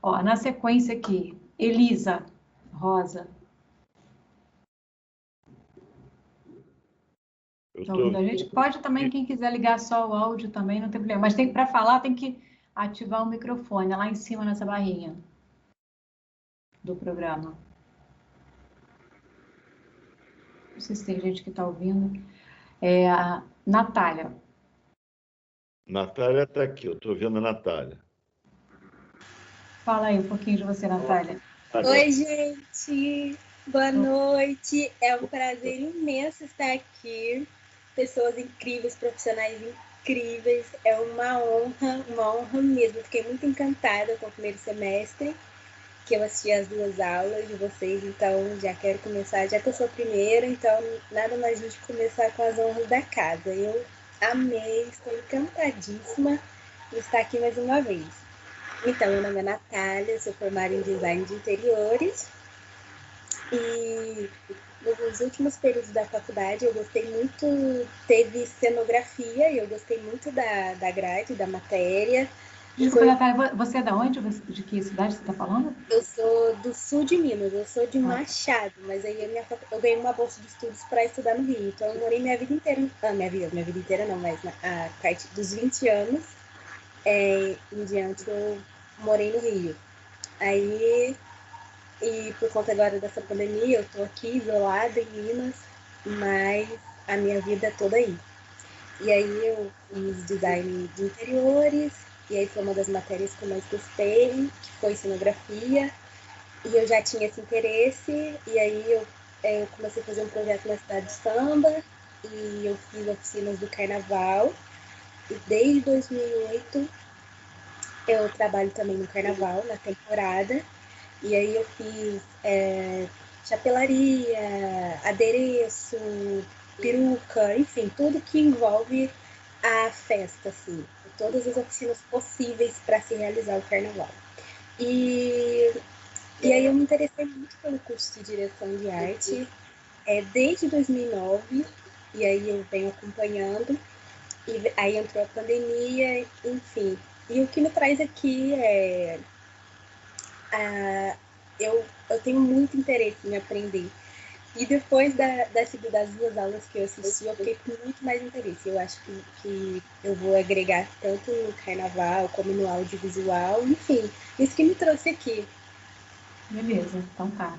Ó, na sequência aqui, Elisa, Rosa. Tá ouvindo a gente? Pode também, quem quiser ligar só o áudio também, não tem problema. Mas para falar, tem que ativar o microfone, lá em cima nessa barrinha do programa. Não sei se tem gente que está ouvindo. A Natália. Natália está aqui, eu estou vendo a Natália. Fala aí um pouquinho de você, Natália. Oi, gente. Boa noite. É um prazer imenso estar aqui. Pessoas incríveis, profissionais incríveis. É uma honra mesmo. Fiquei muito encantada com o primeiro semestre, que eu assisti as 2 aulas de vocês, então já quero começar, já que eu sou a primeira, então nada mais justo de começar com as honras da casa. Eu amei, estou encantadíssima de estar aqui mais uma vez. Então, meu nome é Natália, sou formada em design de interiores e nos últimos períodos da faculdade eu gostei muito, teve cenografia e eu gostei muito da grade, da matéria. Desculpa, Natália, você é de onde? De que cidade você está falando? Eu sou do sul de Minas, eu sou de Machado, mas aí eu ganhei uma bolsa de estudos para estudar no Rio, então eu morei minha vida inteira, minha vida inteira não, mas a parte dos 20 anos em diante eu morei no Rio. Aí, e por conta agora dessa pandemia, eu tô aqui isolada em Minas, mas a minha vida é toda aí. E aí eu fiz design de interiores, e aí foi uma das matérias que eu mais gostei, que foi cenografia, e eu já tinha esse interesse, e aí eu comecei a fazer um projeto na cidade de samba, e eu fiz oficinas do carnaval, e desde 2008 eu trabalho também no carnaval, na temporada, e aí eu fiz chapelaria, adereço, peruca, enfim, tudo que envolve a festa, assim, todas as oficinas possíveis para se realizar o carnaval. E aí eu me interessei muito pelo curso de direção de arte desde 2009, e aí eu venho acompanhando, e aí entrou a pandemia, enfim. E o que me traz aqui é eu tenho muito interesse em aprender. E depois das 2 aulas que eu assisti, eu fiquei com muito mais interesse. Eu acho que eu vou agregar tanto no carnaval como no audiovisual, enfim, isso que me trouxe aqui. Beleza, então tá.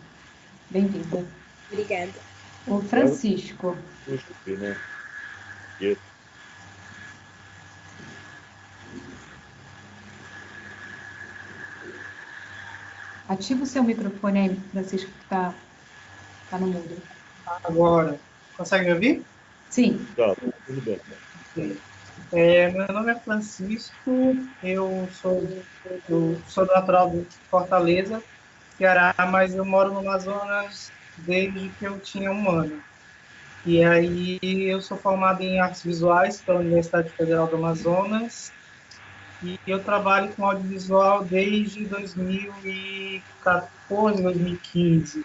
Bem-vinda. Obrigada. O Francisco. Né? Ativa o seu microfone aí, Francisco, que tá no mudo. Agora, consegue me ouvir? Sim. Tá, tudo bem. Meu nome é Francisco, eu sou natural de Fortaleza, Ceará, mas eu moro no Amazonas desde que eu tinha 1 ano. E aí eu sou formado em artes visuais pela Universidade Federal do Amazonas e eu trabalho com audiovisual desde 2014, 2015.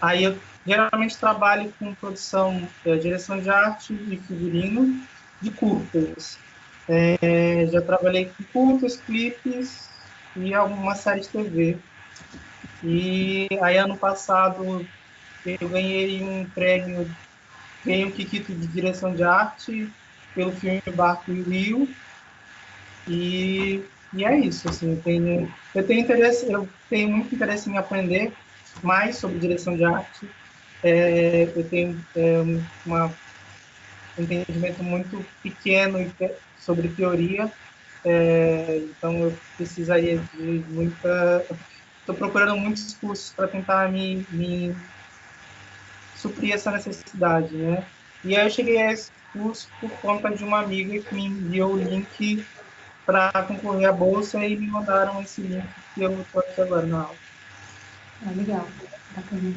Aí eu geralmente trabalho com produção, direção de arte e figurino de curtas. Já trabalhei com curtas, clipes e alguma série de TV. E aí ano passado eu ganhei um prêmio, ganhei um Kikito de direção de arte pelo filme Barco e Rio. E é isso, assim, eu tenho muito interesse em aprender mais sobre direção de arte. Eu tenho um entendimento muito pequeno sobre teoria, então eu precisaria de muita... Estou procurando muitos cursos para tentar me suprir essa necessidade, né? E aí eu cheguei a esse curso por conta de uma amiga que me enviou o link para concorrer à bolsa e me mandaram esse link que eu estou aqui agora na aula. Legal, bacana.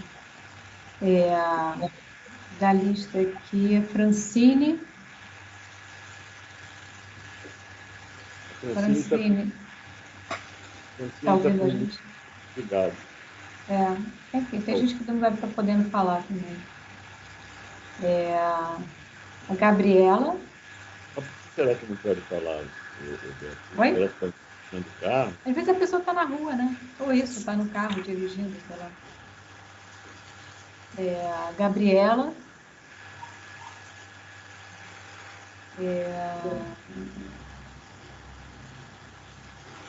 Da lista aqui, Francine. Francine. Está ouvindo a gente? Obrigado. Enfim, tem gente que não deve estar podendo falar também. A Gabriela. Será que não pode falar? Oi? Dentro do carro? Às vezes a pessoa está na rua, né? Ou isso, está no carro dirigindo, sei lá. A Gabriela.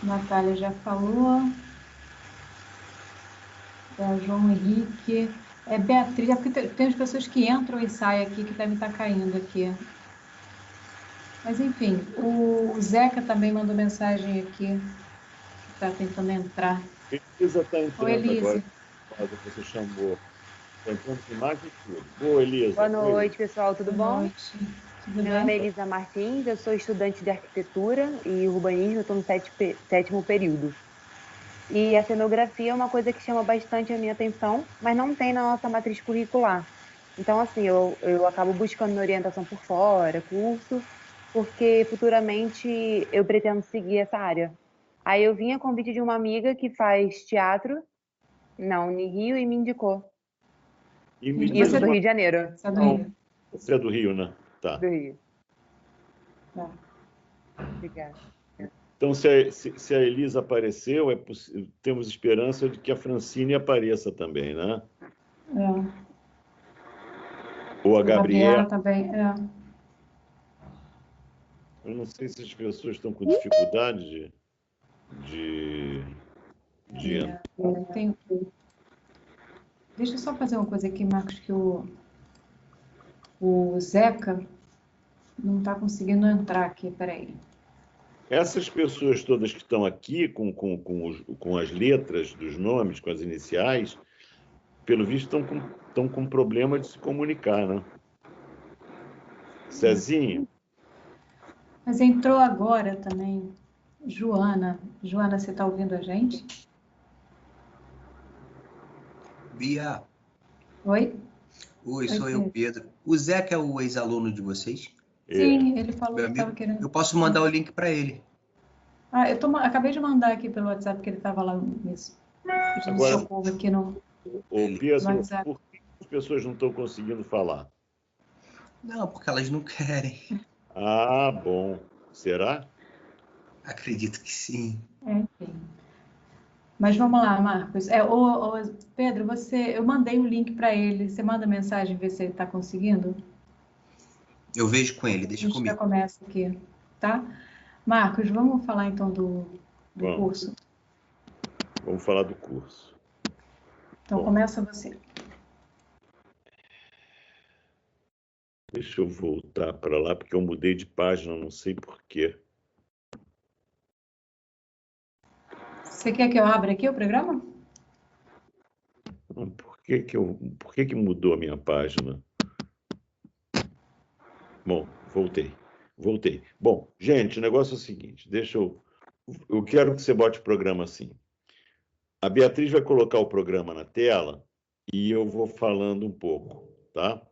Natália já falou. João Henrique. Beatriz. É porque tem as pessoas que entram e saem aqui, que devem estar caindo aqui. Mas, enfim, o Zeca também mandou mensagem aqui, que está tentando entrar. Elisa está Oi, entrando Elise. agora, que você chamou. Está entrando com imagem e tudo. Boa, Elisa. Boa noite, pessoal, tudo Boa bom? noite. Tudo Meu nome é bem? Elisa Martins, eu sou estudante de arquitetura e urbanismo, estou no sétimo período. E a cenografia é uma coisa que chama bastante a minha atenção, mas não tem na nossa matriz curricular. Então, assim, eu acabo buscando orientação por fora, curso, porque futuramente eu pretendo seguir essa área. Aí eu vim a convite de uma amiga que faz teatro na Unirio e me indicou. E me E diz eu sou do uma- Rio de Janeiro. Você é do Rio? Você é do Rio, né? Tá. Do Rio. Tá. Obrigada. Então, se a Elisa apareceu, temos esperança de que a Francine apareça também, né? Ou a Gabriela. também. Eu não sei se as pessoas estão com dificuldade de entrar. Deixa eu só fazer uma coisa aqui, Marcos, que o Zeca não está conseguindo entrar aqui, peraí. Essas pessoas todas que estão aqui com as letras dos nomes, com as iniciais, pelo visto estão com problema de se comunicar, né? Cezinha? Mas entrou agora também Joana. Joana, você está ouvindo a gente? Bia, Oi? oi, sou eu, Pedro. O Zeca é o ex-aluno de vocês? Sim, ele falou Meu que estava amigo, querendo. eu posso mandar o link para ele. Acabei de mandar aqui pelo WhatsApp, que ele estava lá mesmo. Pedindo Agora- socorro aqui no Pedro, WhatsApp. por que as pessoas não estão conseguindo falar? Não, porque elas não querem. Ah, bom. Será? Acredito que sim. Enfim. Mas vamos lá, Marcos. Pedro, eu mandei o link para ele. Você manda mensagem, ver se ele está conseguindo? Eu vejo com ele, A deixa gente já comigo. começa aqui, tá? Marcos, vamos falar então do Vamos. curso? Vamos falar do curso. Então, Bom. começa você. Deixa eu voltar para lá, porque eu mudei de página, não sei por quê. Você quer que eu abra aqui o programa? Por que mudou a minha página? Bom, voltei. Bom, gente, o negócio é o seguinte, eu quero que você bote o programa assim. A Beatriz vai colocar o programa na tela e eu vou falando um pouco, tá?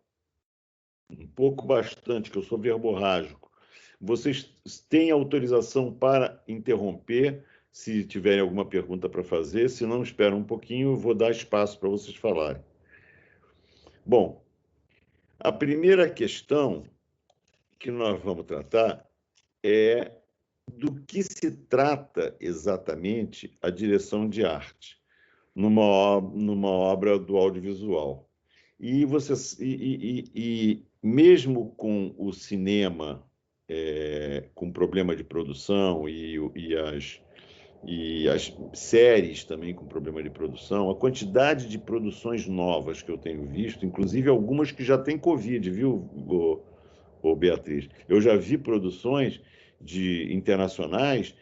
Um pouco bastante, que eu sou verborrágico. Vocês têm autorização para interromper se tiverem alguma pergunta para fazer, se não, espera um pouquinho, eu vou dar espaço para vocês falarem. Bom, a primeira questão que nós vamos tratar é do que se trata exatamente a direção de arte numa obra do audiovisual. E mesmo com o cinema com problema de produção e as séries também com problema de produção, a quantidade de produções novas que eu tenho visto, inclusive algumas que já têm Covid, viu, Beatriz? Eu já vi produções internacionais,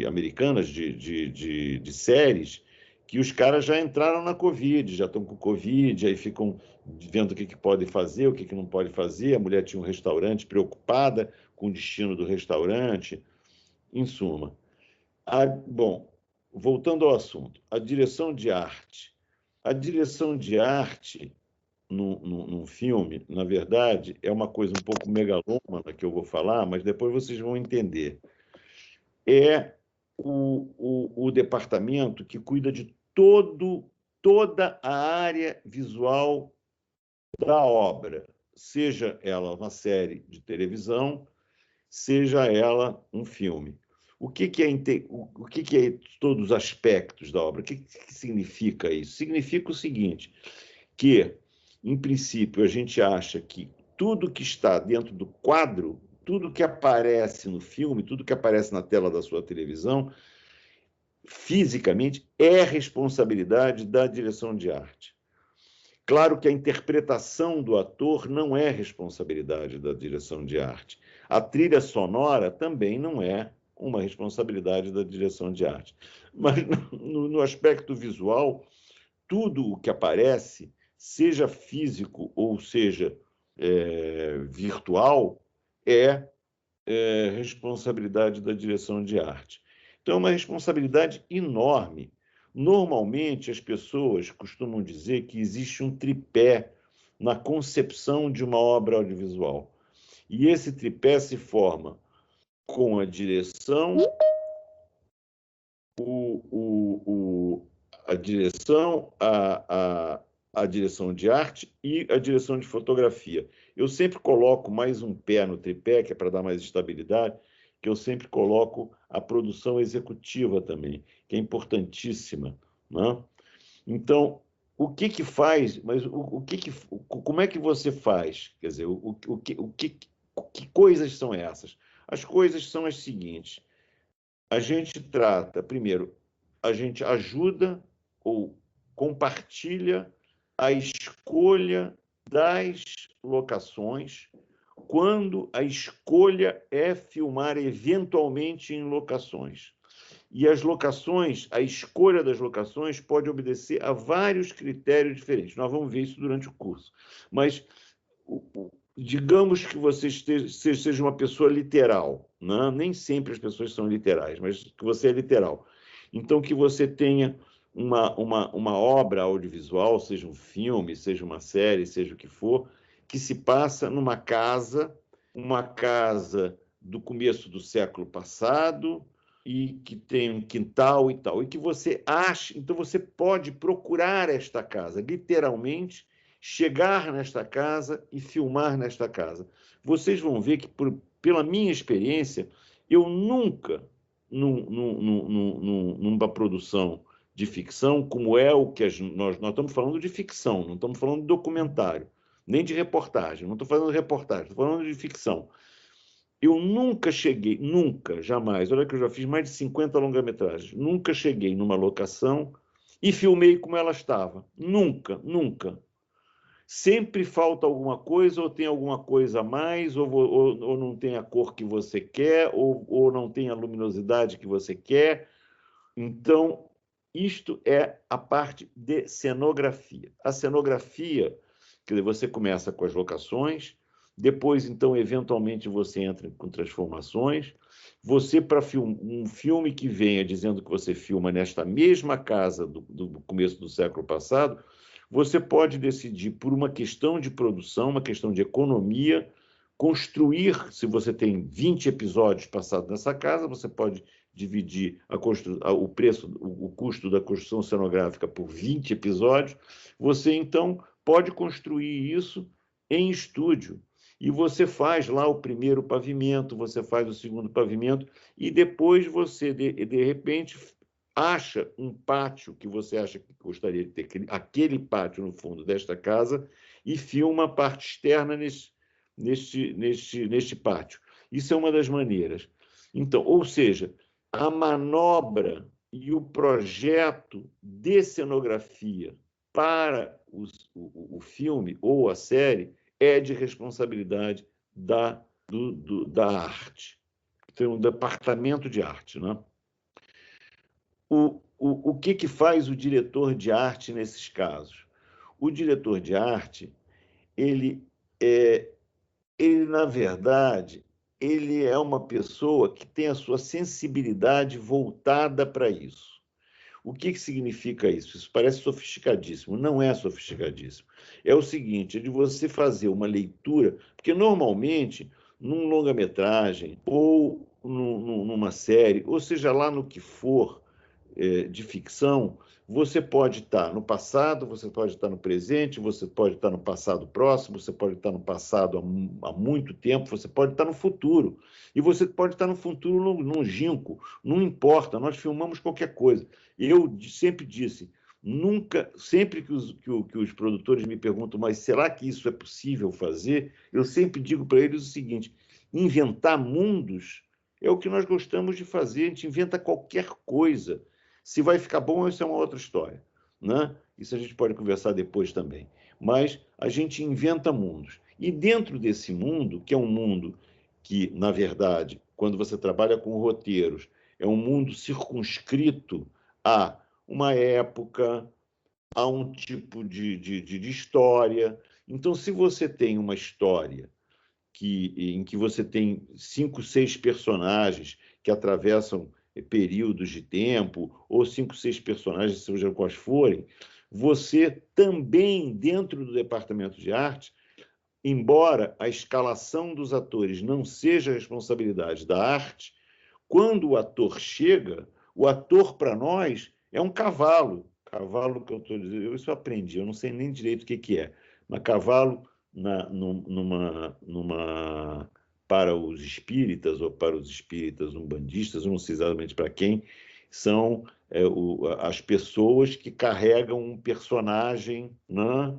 americanas, de séries, que os caras já entraram na Covid, já estão com Covid, aí ficam vendo o que podem fazer, o que não pode fazer. A mulher tinha um restaurante, preocupada com o destino do restaurante, em suma. Bom, voltando ao assunto, a direção de arte. A direção de arte num filme, na verdade, é uma coisa um pouco megalômana que eu vou falar, mas depois vocês vão entender. É o departamento que cuida de toda a área visual da obra, seja ela uma série de televisão, seja ela um filme. O que é todos os aspectos da obra? O que significa isso? Significa o seguinte, que, em princípio, a gente acha que tudo que está dentro do quadro, tudo que aparece no filme, tudo que aparece na tela da sua televisão, fisicamente, é responsabilidade da direção de arte. Claro que a interpretação do ator não é responsabilidade da direção de arte. A trilha sonora também não é uma responsabilidade da direção de arte. Mas, no aspecto visual, tudo o que aparece, seja físico ou seja virtual, é responsabilidade da direção de arte. Então, é uma responsabilidade enorme. Normalmente, as pessoas costumam dizer que existe um tripé na concepção de uma obra audiovisual. E esse tripé se forma com a direção, a direção de arte e a direção de fotografia. Eu sempre coloco mais um pé no tripé, que é para dar mais estabilidade, que eu sempre coloco a produção executiva também, que é importantíssima, né? Então, o que faz, mas como é que você faz? Quer dizer, que coisas são essas? As coisas são as seguintes. A gente trata, primeiro, a gente ajuda ou compartilha a escolha das locações quando a escolha é filmar eventualmente em locações. E as locações, a escolha das locações pode obedecer a vários critérios diferentes. Nós vamos ver isso durante o curso. Mas digamos que você seja uma pessoa literal, né? Nem sempre as pessoas são literais, mas que você é literal. Então, que você tenha uma obra audiovisual, seja um filme, seja uma série, seja o que for, que se passa numa casa, uma casa do começo do século passado, e que tem um quintal e tal, e que você acha, então você pode procurar esta casa, literalmente, chegar nesta casa e filmar nesta casa. Vocês vão ver que, pela minha experiência, eu nunca, numa produção de ficção, como é o que nós estamos falando de ficção, não estamos falando de documentário, nem de reportagem, não estou falando de reportagem, estou falando de ficção. Eu nunca cheguei, nunca, jamais, olha que eu já fiz mais de 50 longa-metragens, nunca cheguei numa locação e filmei como ela estava. Nunca, nunca. Sempre falta alguma coisa, ou tem alguma coisa a mais, ou não tem a cor que você quer, ou não tem a luminosidade que você quer. Então, isto é a parte de cenografia. A cenografia, quer dizer, você começa com as locações, depois, então, eventualmente, você entra com transformações. Você, para um filme que venha dizendo que você filma nesta mesma casa do começo do século passado, você pode decidir, por uma questão de produção, uma questão de economia, construir, se você tem 20 episódios passados nessa casa, você pode dividir o custo da construção cenográfica por 20 episódios. Você, então, pode construir isso em estúdio. E você faz lá o primeiro pavimento, você faz o segundo pavimento, e depois você, de repente, acha um pátio que você acha que gostaria de ter, aquele pátio no fundo desta casa, e filma a parte externa neste pátio. Isso é uma das maneiras. Então, ou seja, a manobra e o projeto de cenografia para o filme ou a série é de responsabilidade da arte. Tem um departamento de arte, né? O que faz o diretor de arte nesses casos? O diretor de arte, ele na verdade, ele é uma pessoa que tem a sua sensibilidade voltada para isso. O que significa isso? Isso parece sofisticadíssimo. Não é sofisticadíssimo. É o seguinte, é de você fazer uma leitura, porque normalmente, num longa-metragem, ou numa série, ou seja lá no que for, de ficção, você pode estar no passado, você pode estar no presente, você pode estar no passado próximo, você pode estar no passado há muito tempo, você pode estar no futuro. E você pode estar no futuro longínquo, não importa, nós filmamos qualquer coisa. Eu sempre disse, nunca, sempre que os produtores me perguntam, mas será que isso é possível fazer? Eu sempre digo para eles o seguinte, inventar mundos é o que nós gostamos de fazer, a gente inventa qualquer coisa. Se vai ficar bom, isso é uma outra história, né? Isso a gente pode conversar depois também. Mas a gente inventa mundos. E dentro desse mundo, que é um mundo que, na verdade, quando você trabalha com roteiros, é um mundo circunscrito a uma época, a um tipo de história. Então, se você tem uma história em que você tem 5, 6 personagens que atravessam períodos de tempo, ou 5, 6 personagens, seja quais forem, você também, dentro do departamento de arte, embora a escalação dos atores não seja a responsabilidade da arte, quando o ator chega, o ator, para nós, é um cavalo. Cavalo que eu estou dizendo, isso eu aprendi, eu não sei nem direito o que é, mas cavalo para os espíritas ou para os espíritas umbandistas, eu não sei exatamente para quem, são as pessoas que carregam um personagem, né,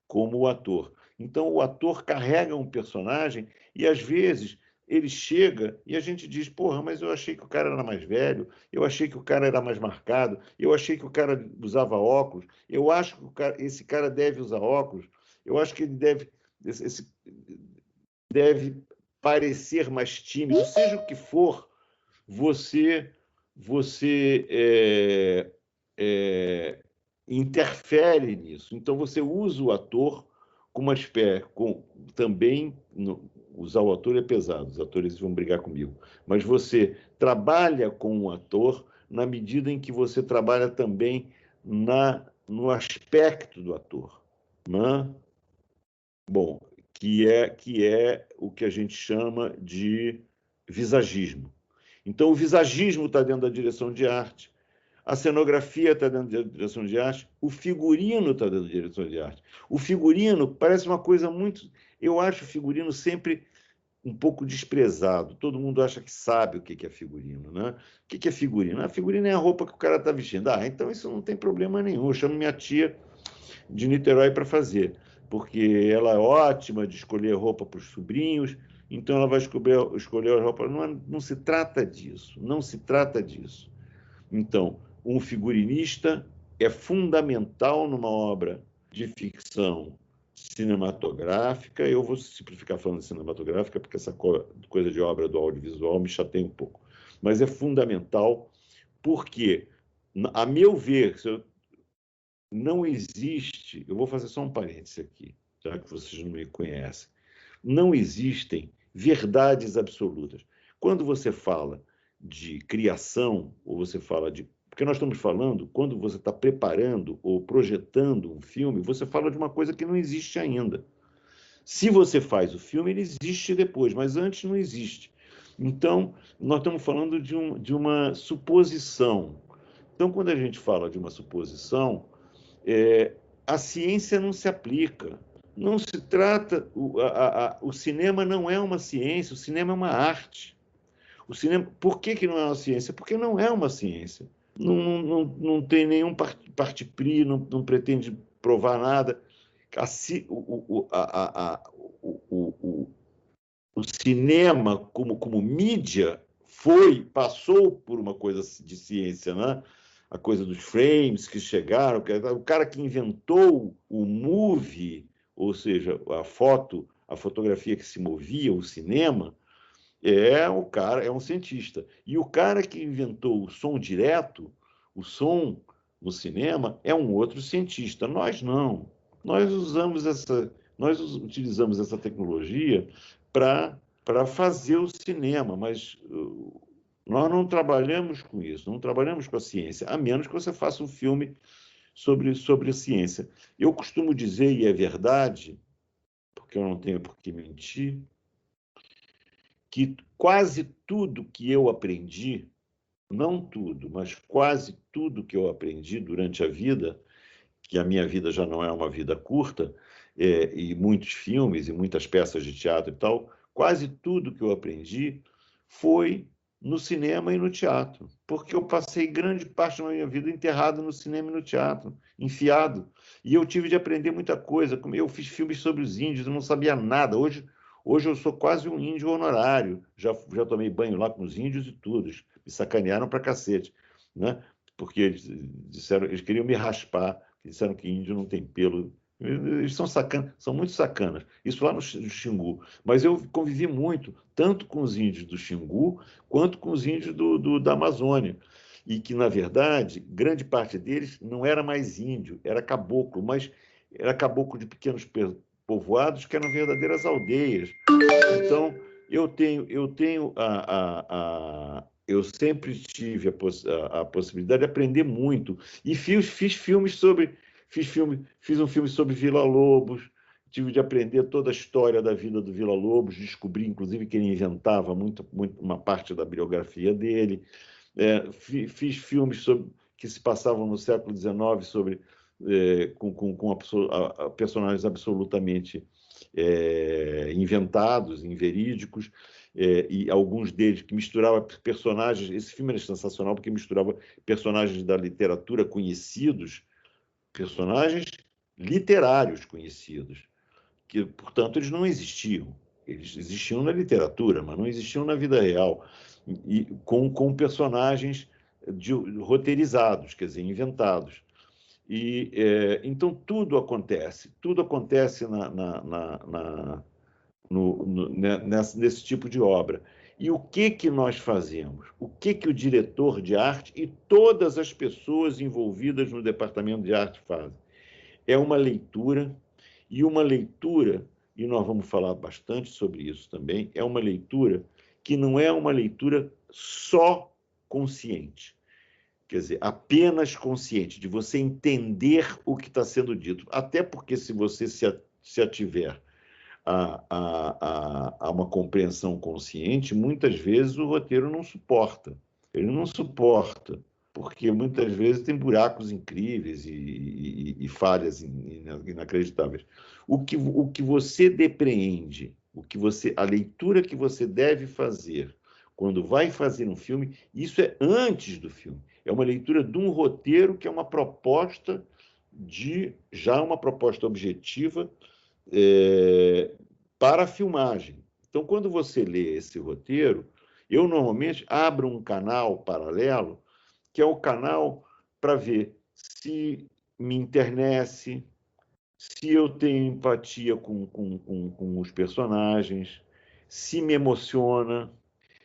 como o ator. Então, o ator carrega um personagem e, às vezes, ele chega e a gente diz, porra, mas eu achei que o cara era mais velho, eu achei que o cara era mais marcado, eu achei que o cara usava óculos, eu acho que esse cara deve usar óculos, eu acho que ele deve parecer mais tímido, seja o que for, você interfere nisso. Então, você usa o ator com uma espécie... também, usar o ator é pesado, os atores vão brigar comigo, mas você trabalha com o ator na medida em que você trabalha também no aspecto do ator, né? Bom, que é o que a gente chama de visagismo. Então, o visagismo está dentro da direção de arte, a cenografia está dentro da direção de arte, o figurino está dentro da direção de arte. O figurino parece uma coisa muito... Eu acho o figurino sempre um pouco desprezado. Todo mundo acha que sabe o que é figurino, né? O que é figurino? A figurino é a roupa que o cara está vestindo. Ah, então isso não tem problema nenhum. Eu chamo minha tia de Niterói para fazer, porque ela é ótima de escolher roupa para os sobrinhos, então ela vai escolher a roupa. Não se trata disso, não se trata disso. Então, um figurinista é fundamental numa obra de ficção cinematográfica. Eu vou simplificar falando cinematográfica, porque essa coisa de obra do audiovisual me chateia um pouco. Mas é fundamental porque, a meu ver, não existe... Eu vou fazer só um parêntese aqui, já que vocês não me conhecem. Não existem verdades absolutas. Quando você fala de criação, ou você fala de... Porque nós estamos falando, quando você está preparando ou projetando um filme, você fala de uma coisa que não existe ainda. Se você faz o filme, ele existe depois, mas antes não existe. Então, nós estamos falando de uma suposição. Então, quando a gente fala de uma suposição, a ciência não se aplica. Não se trata... O cinema não é uma ciência, o cinema é uma arte. O cinema, por que não é uma ciência? Porque não é uma ciência. Não tem nenhum parte-pris, não pretende provar nada. O cinema, como mídia, passou por uma coisa de ciência, né? A coisa dos frames que chegaram, o cara que inventou o movie, ou seja, a fotografia que se movia, o cinema, é um cientista. E o cara que inventou o som direto, o som no cinema, é um outro cientista. Nós não. Nós utilizamos essa tecnologia para fazer o cinema, mas nós não trabalhamos com isso, não trabalhamos com a ciência, a menos que você faça um filme sobre a ciência. Eu costumo dizer, e é verdade, porque eu não tenho por que mentir, que quase tudo que eu aprendi não tudo, mas quase tudo que eu aprendi durante a vida, que a minha vida já não é uma vida curta, e muitos filmes e muitas peças de teatro e tal, quase tudo que eu aprendi foi no cinema e no teatro, porque eu passei grande parte da minha vida enterrado no cinema e no teatro, enfiado, e eu tive de aprender muita coisa. Eu fiz filmes sobre os índios, eu não sabia nada. Hoje eu sou quase um índio honorário, já tomei banho lá com os índios e tudo, me sacanearam pra cacete, né? Porque eles queriam me raspar, disseram que índio não tem pelo. Eles são sacanas, são muito sacanas. Isso lá no Xingu. Mas eu convivi muito, tanto com os índios do Xingu, quanto com os índios da Amazônia. E que, na verdade, grande parte deles não era mais índio, era caboclo, mas era caboclo de pequenos povoados que eram verdadeiras aldeias. Então, eu sempre tive a possibilidade de aprender muito. E fiz filmes sobre. Fiz um filme sobre Vila Lobos, tive de aprender toda a história da vida do Vila Lobos, descobri, inclusive, que ele inventava uma parte da biografia dele. Fiz filmes que se passavam no século XIX com personagens absolutamente inventados, inverídicos, e alguns deles que misturavam personagens. Esse filme era sensacional porque misturava personagens da literatura conhecidos, personagens literários conhecidos, que, portanto, eles não existiam. Eles existiam na literatura, mas não existiam na vida real, e com personagens roteirizados, quer dizer, inventados. Então, tudo acontece nesse tipo de obra. E o que nós fazemos? O que o diretor de arte e todas as pessoas envolvidas no departamento de arte fazem? É uma leitura, e nós vamos falar bastante sobre isso também, é uma leitura que não é uma leitura só consciente, quer dizer, apenas consciente, de você entender o que está sendo dito. Até porque, se você se ativer a uma compreensão consciente, muitas vezes o roteiro não suporta. Ele não suporta, porque muitas vezes tem buracos incríveis e falhas inacreditáveis. O que você depreende, a leitura que você deve fazer quando vai fazer um filme, isso é antes do filme. É uma leitura de um roteiro que é uma proposta uma proposta objetiva para a filmagem. Então, quando você lê esse roteiro, eu normalmente abro um canal paralelo, que é o canal para ver se me internece, se eu tenho empatia com os personagens, se me emociona,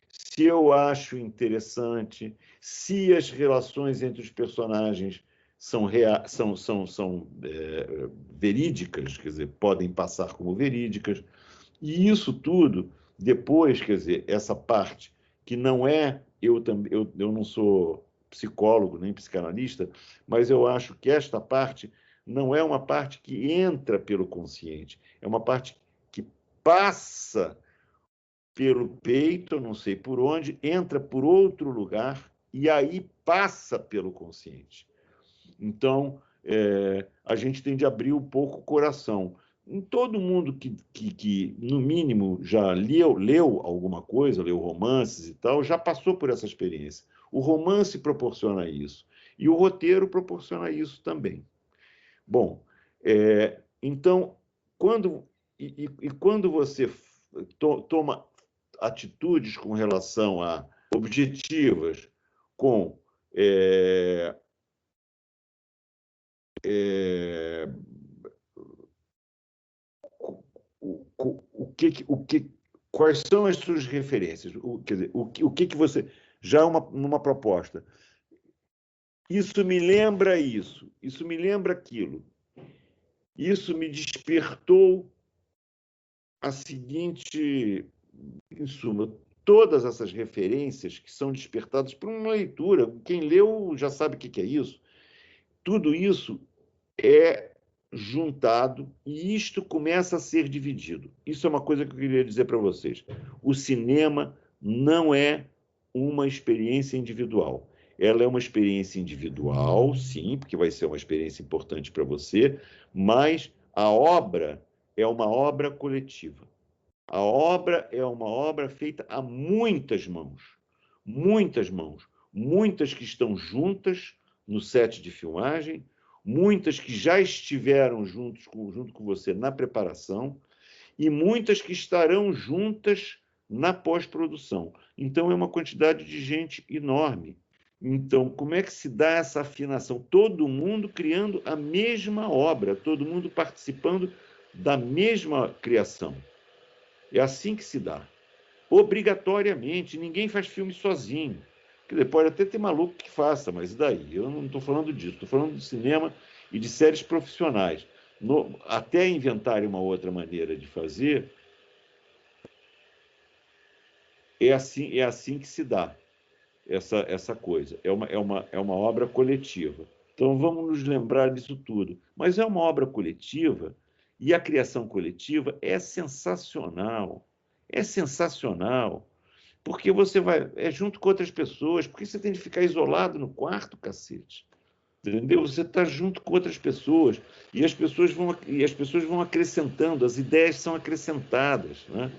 se eu acho interessante, se as relações entre os personagens são verídicas, quer dizer, podem passar como verídicas. E isso tudo, depois, quer dizer, essa parte que não é... Eu não sou psicólogo nem psicanalista, mas eu acho que esta parte não é uma parte que entra pelo consciente, é uma parte que passa pelo peito, não sei por onde, entra por outro lugar e aí passa pelo consciente. Então, a gente tem de abrir um pouco o coração. Todo mundo que no mínimo, já leu alguma coisa, leu romances e tal, já passou por essa experiência. O romance proporciona isso. E o roteiro proporciona isso também. Bom, então, quando você toma atitudes com relação a objetivas, com quais são as suas referências? Quer dizer, o que você... Já numa proposta. Isso me lembra isso me lembra aquilo. Isso me despertou a seguinte... Em suma, todas essas referências que são despertadas por uma leitura. Quem leu já sabe o que é isso. Tudo isso é juntado e isto começa a ser dividido. Isso é uma coisa que eu queria dizer para vocês. O cinema não é uma experiência individual. Ela é uma experiência individual, sim, porque vai ser uma experiência importante para você, mas a obra é uma obra coletiva. A obra é uma obra feita a muitas mãos, muitas que estão juntas no set de filmagem, muitas que já estiveram junto com você na preparação e muitas que estarão juntas na pós-produção. Então, é uma quantidade de gente enorme. Então, como é que se dá essa afinação? Todo mundo criando a mesma obra, todo mundo participando da mesma criação. É assim que se dá. Obrigatoriamente, ninguém faz filme sozinho. Pode até ter maluco que faça, mas e daí? Eu não estou falando disso, estou falando de cinema e de séries profissionais. Até inventarem uma outra maneira de fazer, é assim que se dá essa coisa. É uma obra coletiva. Então, vamos nos lembrar disso tudo. Mas é uma obra coletiva e a criação coletiva é sensacional. É sensacional. Porque você é junto com outras pessoas. Por que você tem de ficar isolado no quarto, cacete? Entendeu? Você está junto com outras pessoas e as pessoas vão acrescentando, as ideias são acrescentadas, né?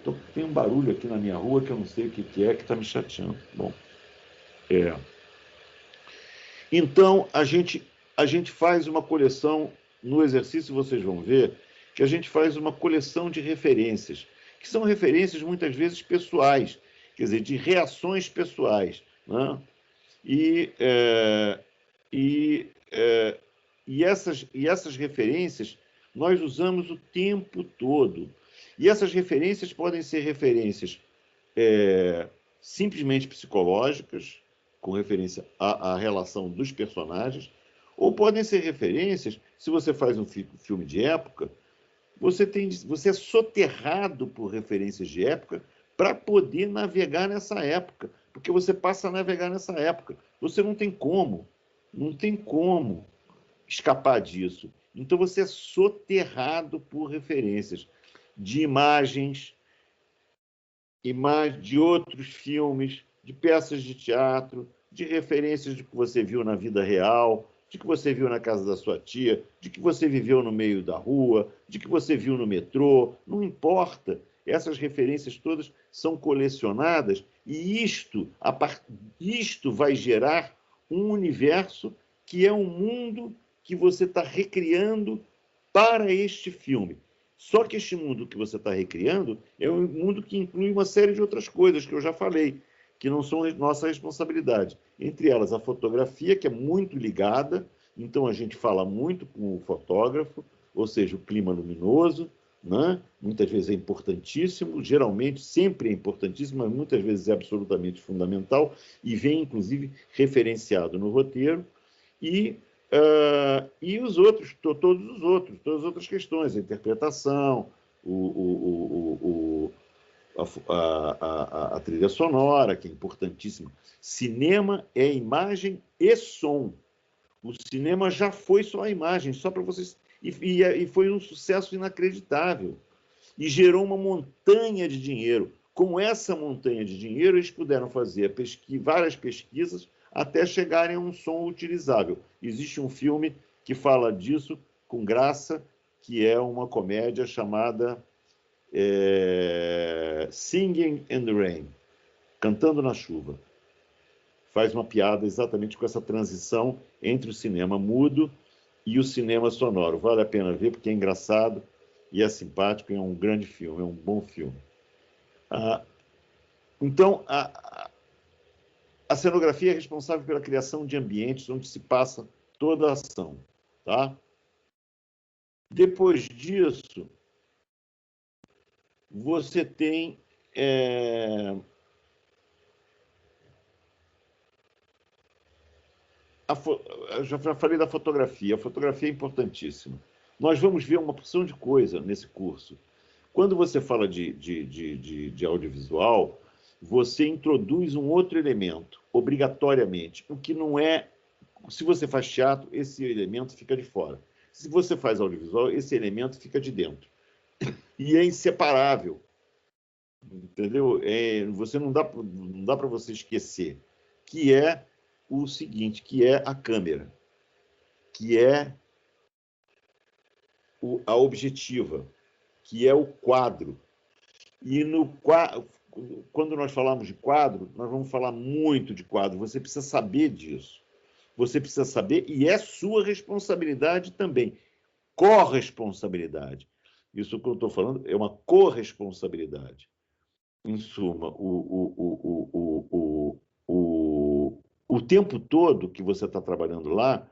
Então, tem um barulho aqui na minha rua que eu não sei o que é, que está me chateando. Bom, Então, a gente faz uma coleção, no exercício vocês vão ver, que a gente faz uma coleção de referências, que são referências muitas vezes pessoais, quer dizer, de reações pessoais, né? E essas referências nós usamos o tempo todo. E essas referências podem ser referências simplesmente psicológicas, com referência à relação dos personagens, ou podem ser referências, se você faz um filme de época, você é soterrado por referências de época para poder navegar nessa época, porque você passa a navegar nessa época. Você não tem como escapar disso. Então, você é soterrado por referências de imagens, de outros filmes, de peças de teatro, de referências de que você viu na vida real, de que você viu na casa da sua tia, de que você viveu no meio da rua, de que você viu no metrô, não importa. Essas referências todas são colecionadas e isto vai gerar um universo que é um mundo que você está recriando para este filme. Só que este mundo que você está recriando é um mundo que inclui uma série de outras coisas que eu já falei, que não são nossa responsabilidade. Entre elas, a fotografia, que é muito ligada, então a gente fala muito com o fotógrafo, ou seja, o clima luminoso, né? Muitas vezes é importantíssimo, geralmente sempre é importantíssimo, mas muitas vezes é absolutamente fundamental e vem, inclusive, referenciado no roteiro. E os outros, todas as outras questões, a interpretação, a trilha sonora, que é importantíssima. Cinema é imagem e som. O cinema já foi só a imagem, só para vocês. E foi um sucesso inacreditável. E gerou uma montanha de dinheiro. Com essa montanha de dinheiro, eles puderam fazer várias pesquisas até chegarem a um som utilizável. Existe um filme que fala disso com graça, que é uma comédia chamada Singing in the Rain, Cantando na Chuva. Faz uma piada exatamente com essa transição entre o cinema mudo e o cinema sonoro. Vale a pena ver, porque é engraçado e é simpático, e é um grande filme, é um bom filme. Então, a cenografia é responsável pela criação de ambientes onde se passa toda a ação. Tá? Depois disso, você tem... Eu já falei da fotografia. A fotografia é importantíssima. Nós vamos ver uma porção de coisa nesse curso. Quando você fala de audiovisual, você introduz um outro elemento, obrigatoriamente, o que não é... Se você faz teatro, esse elemento fica de fora. Se você faz audiovisual, esse elemento fica de dentro. E é inseparável. entendeu? Você não dá para você esquecer, que é o seguinte, que é a câmera, que é a objetiva, que é o quadro. E quando nós falamos de quadro, nós vamos falar muito de quadro. Você precisa saber disso. Você precisa saber, e é sua responsabilidade também. Corresponsabilidade. Isso que eu estou falando é uma corresponsabilidade. Em suma, o tempo todo que você está trabalhando lá,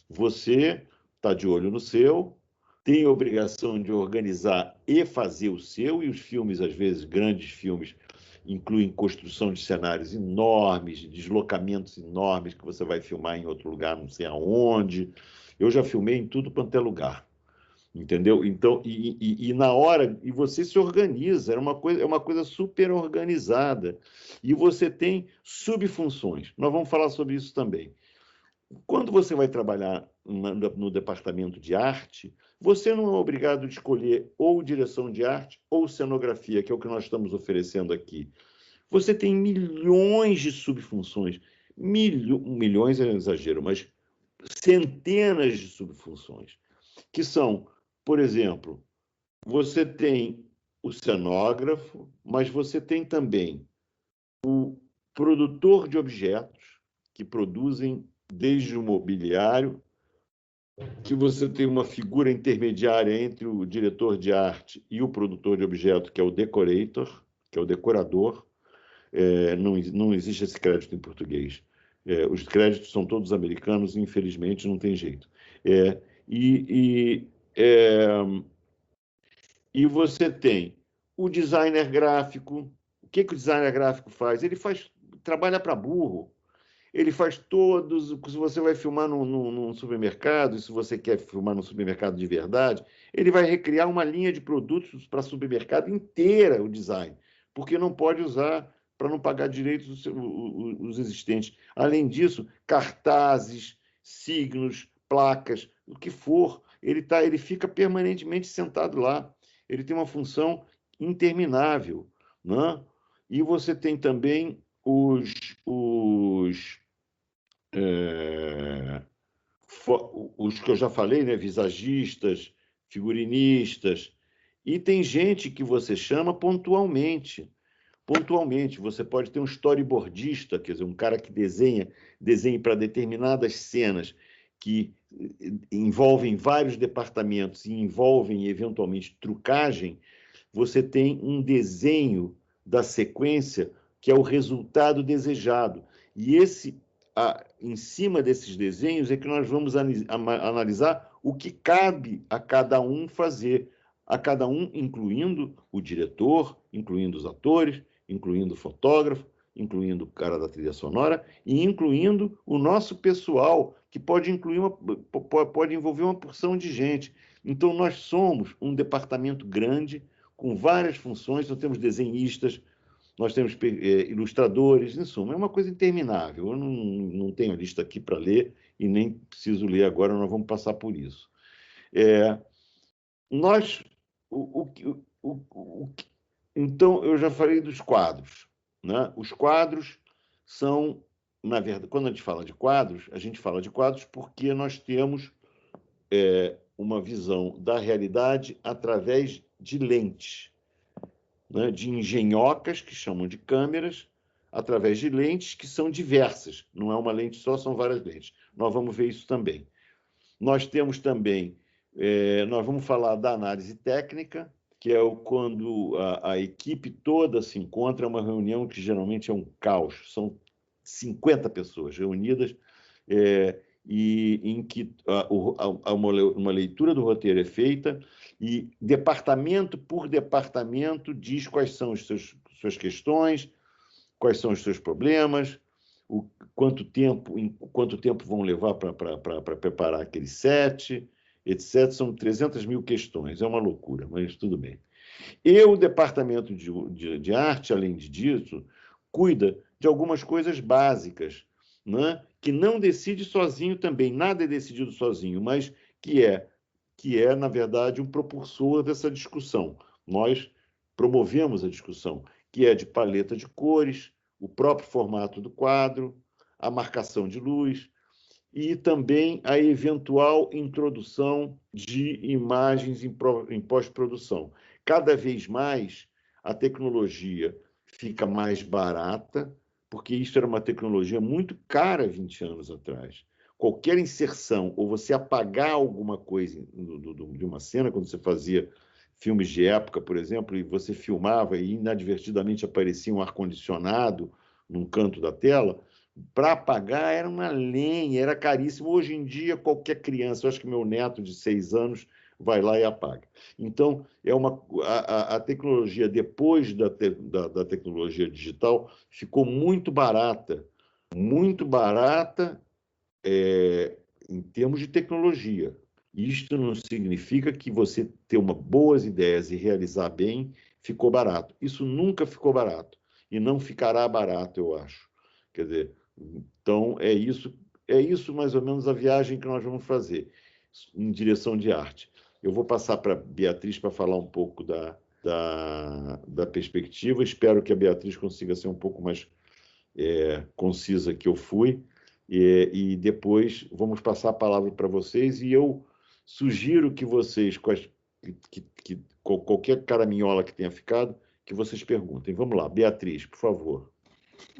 você está de olho no seu, tem a obrigação de organizar e fazer o seu, e os filmes, às vezes, grandes filmes, incluem construção de cenários enormes, deslocamentos enormes que você vai filmar em outro lugar, não sei aonde. Eu já filmei em tudo quanto é lugar, entendeu? Então, e na hora, e você se organiza, é uma coisa super organizada, e você tem subfunções. Nós vamos falar sobre isso também. Quando você vai trabalhar no departamento de arte, você não é obrigado a escolher ou direção de arte ou cenografia, que é o que nós estamos oferecendo aqui. Você tem milhões de subfunções, milhões é um exagero, mas centenas de subfunções, que são, por exemplo, você tem o cenógrafo, mas você tem também o produtor de objetos, que produzem desde o mobiliário, que você tem uma figura intermediária entre o diretor de arte e o produtor de objeto, que é o decorator, que é o decorador. Não existe esse crédito em português. Os créditos são todos americanos e, infelizmente, não tem jeito. E você tem o designer gráfico. O que o designer gráfico faz? Ele trabalha para burro. Ele faz todos. Se você vai filmar num supermercado, e se você quer filmar num supermercado de verdade, ele vai recriar uma linha de produtos para supermercado inteira, o design, porque não pode usar para não pagar direitos os existentes. Além disso, cartazes, signos, placas, o que for, ele fica permanentemente sentado lá. Ele tem uma função interminável, né? E você tem também os que eu já falei, né? Visagistas, figurinistas, e tem gente que você chama pontualmente. Pontualmente, você pode ter um storyboardista, quer dizer, um cara que desenhe para determinadas cenas que envolvem vários departamentos e envolvem, eventualmente, trucagem. Você tem um desenho da sequência que é o resultado desejado. E em cima desses desenhos é que nós vamos analisar o que cabe a cada um fazer, a cada um, incluindo o diretor, incluindo os atores, incluindo o fotógrafo, incluindo o cara da trilha sonora e incluindo o nosso pessoal, que pode envolver uma porção de gente. Então, nós somos um departamento grande, com várias funções. Nós temos desenhistas, nós temos ilustradores, em suma, é uma coisa interminável. Eu não tenho a lista aqui para ler e nem preciso ler agora, nós vamos passar por isso. Então, eu já falei dos quadros, né? Os quadros são, na verdade, quando a gente fala de quadros porque nós temos uma visão da realidade através de lentes, né? De engenhocas, que chamam de câmeras, através de lentes que são diversas. Não é uma lente só, são várias lentes. Nós vamos ver isso também. Nós temos também, nós vamos falar da análise técnica, que é quando a equipe toda se encontra, é uma reunião que geralmente é um caos. São 50 pessoas reunidas, e em que uma leitura do roteiro é feita e departamento por departamento diz quais são as suas questões, quais são os seus problemas, quanto tempo vão levar para preparar aquele set, etc. São 300 mil questões, é uma loucura, mas tudo bem. E o departamento de arte, além disso, cuida de algumas coisas básicas, né? Que não decide sozinho também, nada é decidido sozinho, mas que é, na verdade, um propulsor dessa discussão. Nós promovemos a discussão, que é de paleta de cores, o próprio formato do quadro, a marcação de luz e também a eventual introdução de imagens em pós-produção. Cada vez mais a tecnologia fica mais barata, porque isso era uma tecnologia muito cara 20 anos atrás. Qualquer inserção, ou você apagar alguma coisa de uma cena, quando você fazia filmes de época, por exemplo, e você filmava e inadvertidamente aparecia um ar-condicionado num canto da tela, para apagar era uma lenha, era caríssimo. Hoje em dia, qualquer criança, eu acho que meu neto de 6 anos vai lá e apaga. Então, a tecnologia, depois da tecnologia digital, ficou muito barata em termos de tecnologia. Isto não significa que você ter boas ideias e realizar bem ficou barato. Isso nunca ficou barato e não ficará barato, eu acho. Quer dizer, então é isso mais ou menos a viagem que nós vamos fazer em direção de arte. Eu vou passar para a Beatriz para falar um pouco da perspectiva. Espero que a Beatriz consiga ser um pouco mais concisa que eu fui. E depois vamos passar a palavra para vocês e eu sugiro que vocês, qualquer caraminhola que tenha ficado, que vocês perguntem. Vamos lá, Beatriz, por favor.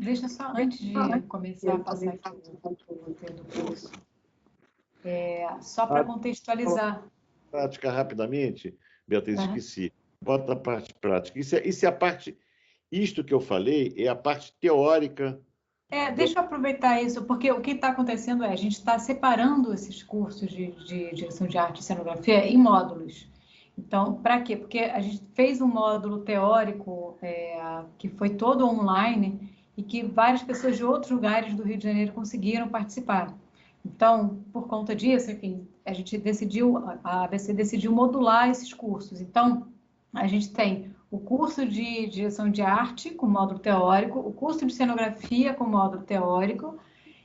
Deixa só, antes de começar a passar aqui o roteiro do curso, só para contextualizar. Prática rapidamente, Beatriz, esqueci. Bota a parte prática. Isso é a parte, isto que eu falei é a parte teórica. Deixa eu aproveitar isso, porque o que está acontecendo a gente está separando esses cursos de direção de arte e cenografia em módulos. Então, para quê? Porque a gente fez um módulo teórico que foi todo online e que várias pessoas de outros lugares do Rio de Janeiro conseguiram participar. Então, por conta disso, enfim, a ABC decidiu modular esses cursos. Então, a gente tem o curso de direção de arte com módulo teórico, o curso de cenografia com módulo teórico,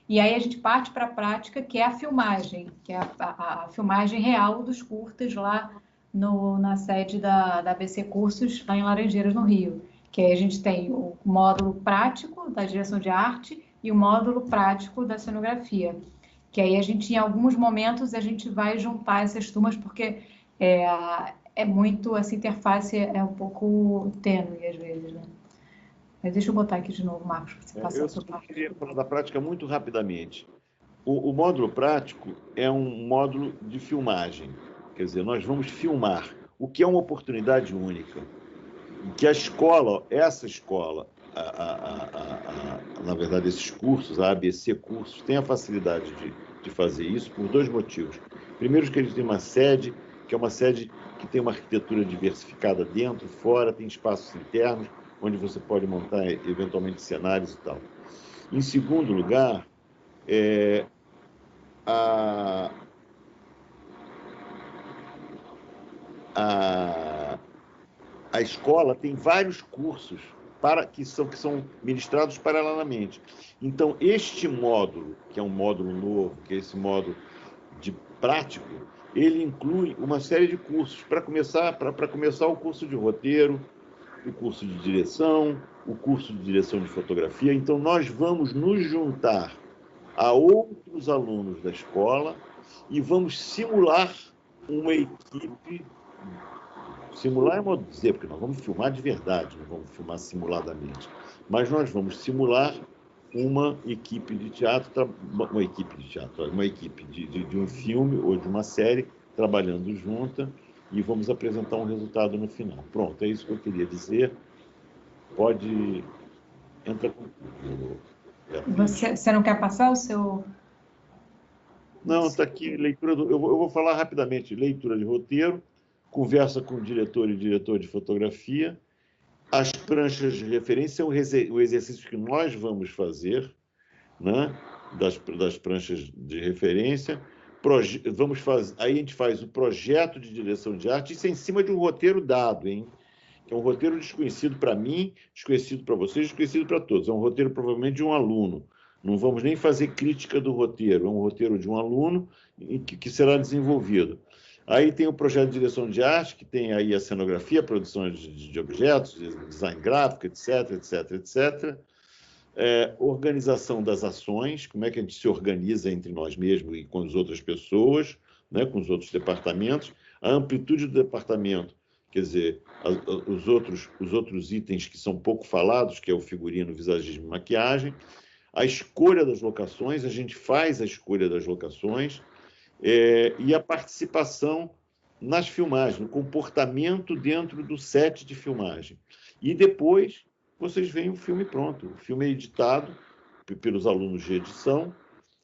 e aí a gente parte para a prática, que é a filmagem, que é a filmagem real dos curtas lá na sede da ABC Cursos, lá em Laranjeiras, no Rio. Que aí a gente tem o módulo prático da direção de arte e o módulo prático da cenografia. Que aí a gente, em alguns momentos, a gente vai juntar essas turmas, porque muito, essa interface é um pouco tênue, às vezes, né? Mas deixa eu botar aqui de novo, Marcos, para você passar a sua parte. Eu queria falar da prática muito rapidamente. O módulo prático é um módulo de filmagem. Quer dizer, nós vamos filmar, o que é uma oportunidade única. Que essa escola, na verdade, esses cursos, a ABC Cursos, tem a facilidade de fazer isso por 2 motivos. Primeiro, que eles têm uma sede, que é uma sede que tem uma arquitetura diversificada dentro, fora, tem espaços internos, onde você pode montar, eventualmente, cenários e tal. Em segundo lugar, a escola tem vários cursos que são ministrados paralelamente. Então, este módulo, que é um módulo novo, que é esse módulo de prático, ele inclui uma série de cursos. Para começar o curso de roteiro, o curso de direção, o curso de direção de fotografia. Então, nós vamos nos juntar a outros alunos da escola e vamos simular uma equipe. Simular é modo de dizer, porque nós vamos filmar de verdade, não vamos filmar simuladamente. Mas nós vamos simular uma equipe de teatro, uma equipe de um filme ou de uma série trabalhando junta e vamos apresentar um resultado no final. Pronto, é isso que eu queria dizer. Pode entrar com tudo. Você não quer passar o seu... Não, está aqui, leitura eu vou falar rapidamente. Leitura de roteiro, conversa com o diretor e diretor de fotografia, as pranchas de referência, o exercício que nós vamos fazer, né, das pranchas de referência, aí a gente faz o projeto de direção de arte, isso é em cima de um roteiro dado, hein? Que é um roteiro desconhecido para mim, desconhecido para vocês, desconhecido para todos. É um roteiro provavelmente de um aluno. Não vamos nem fazer crítica do roteiro, é um roteiro de um aluno que será desenvolvido. Aí tem o projeto de direção de arte, que tem aí a cenografia, a produção de objetos, design gráfico, etc, etc, etc. Organização das ações, como é que a gente se organiza entre nós mesmos e com as outras pessoas, né, com os outros departamentos, a amplitude do departamento, quer dizer, os outros itens que são pouco falados, que é o figurino, visagismo e maquiagem, a escolha das locações, a gente faz a escolha das locações, e a participação nas filmagens, no comportamento dentro do set de filmagem. E depois vocês veem o filme pronto. O filme é editado pelos alunos de edição,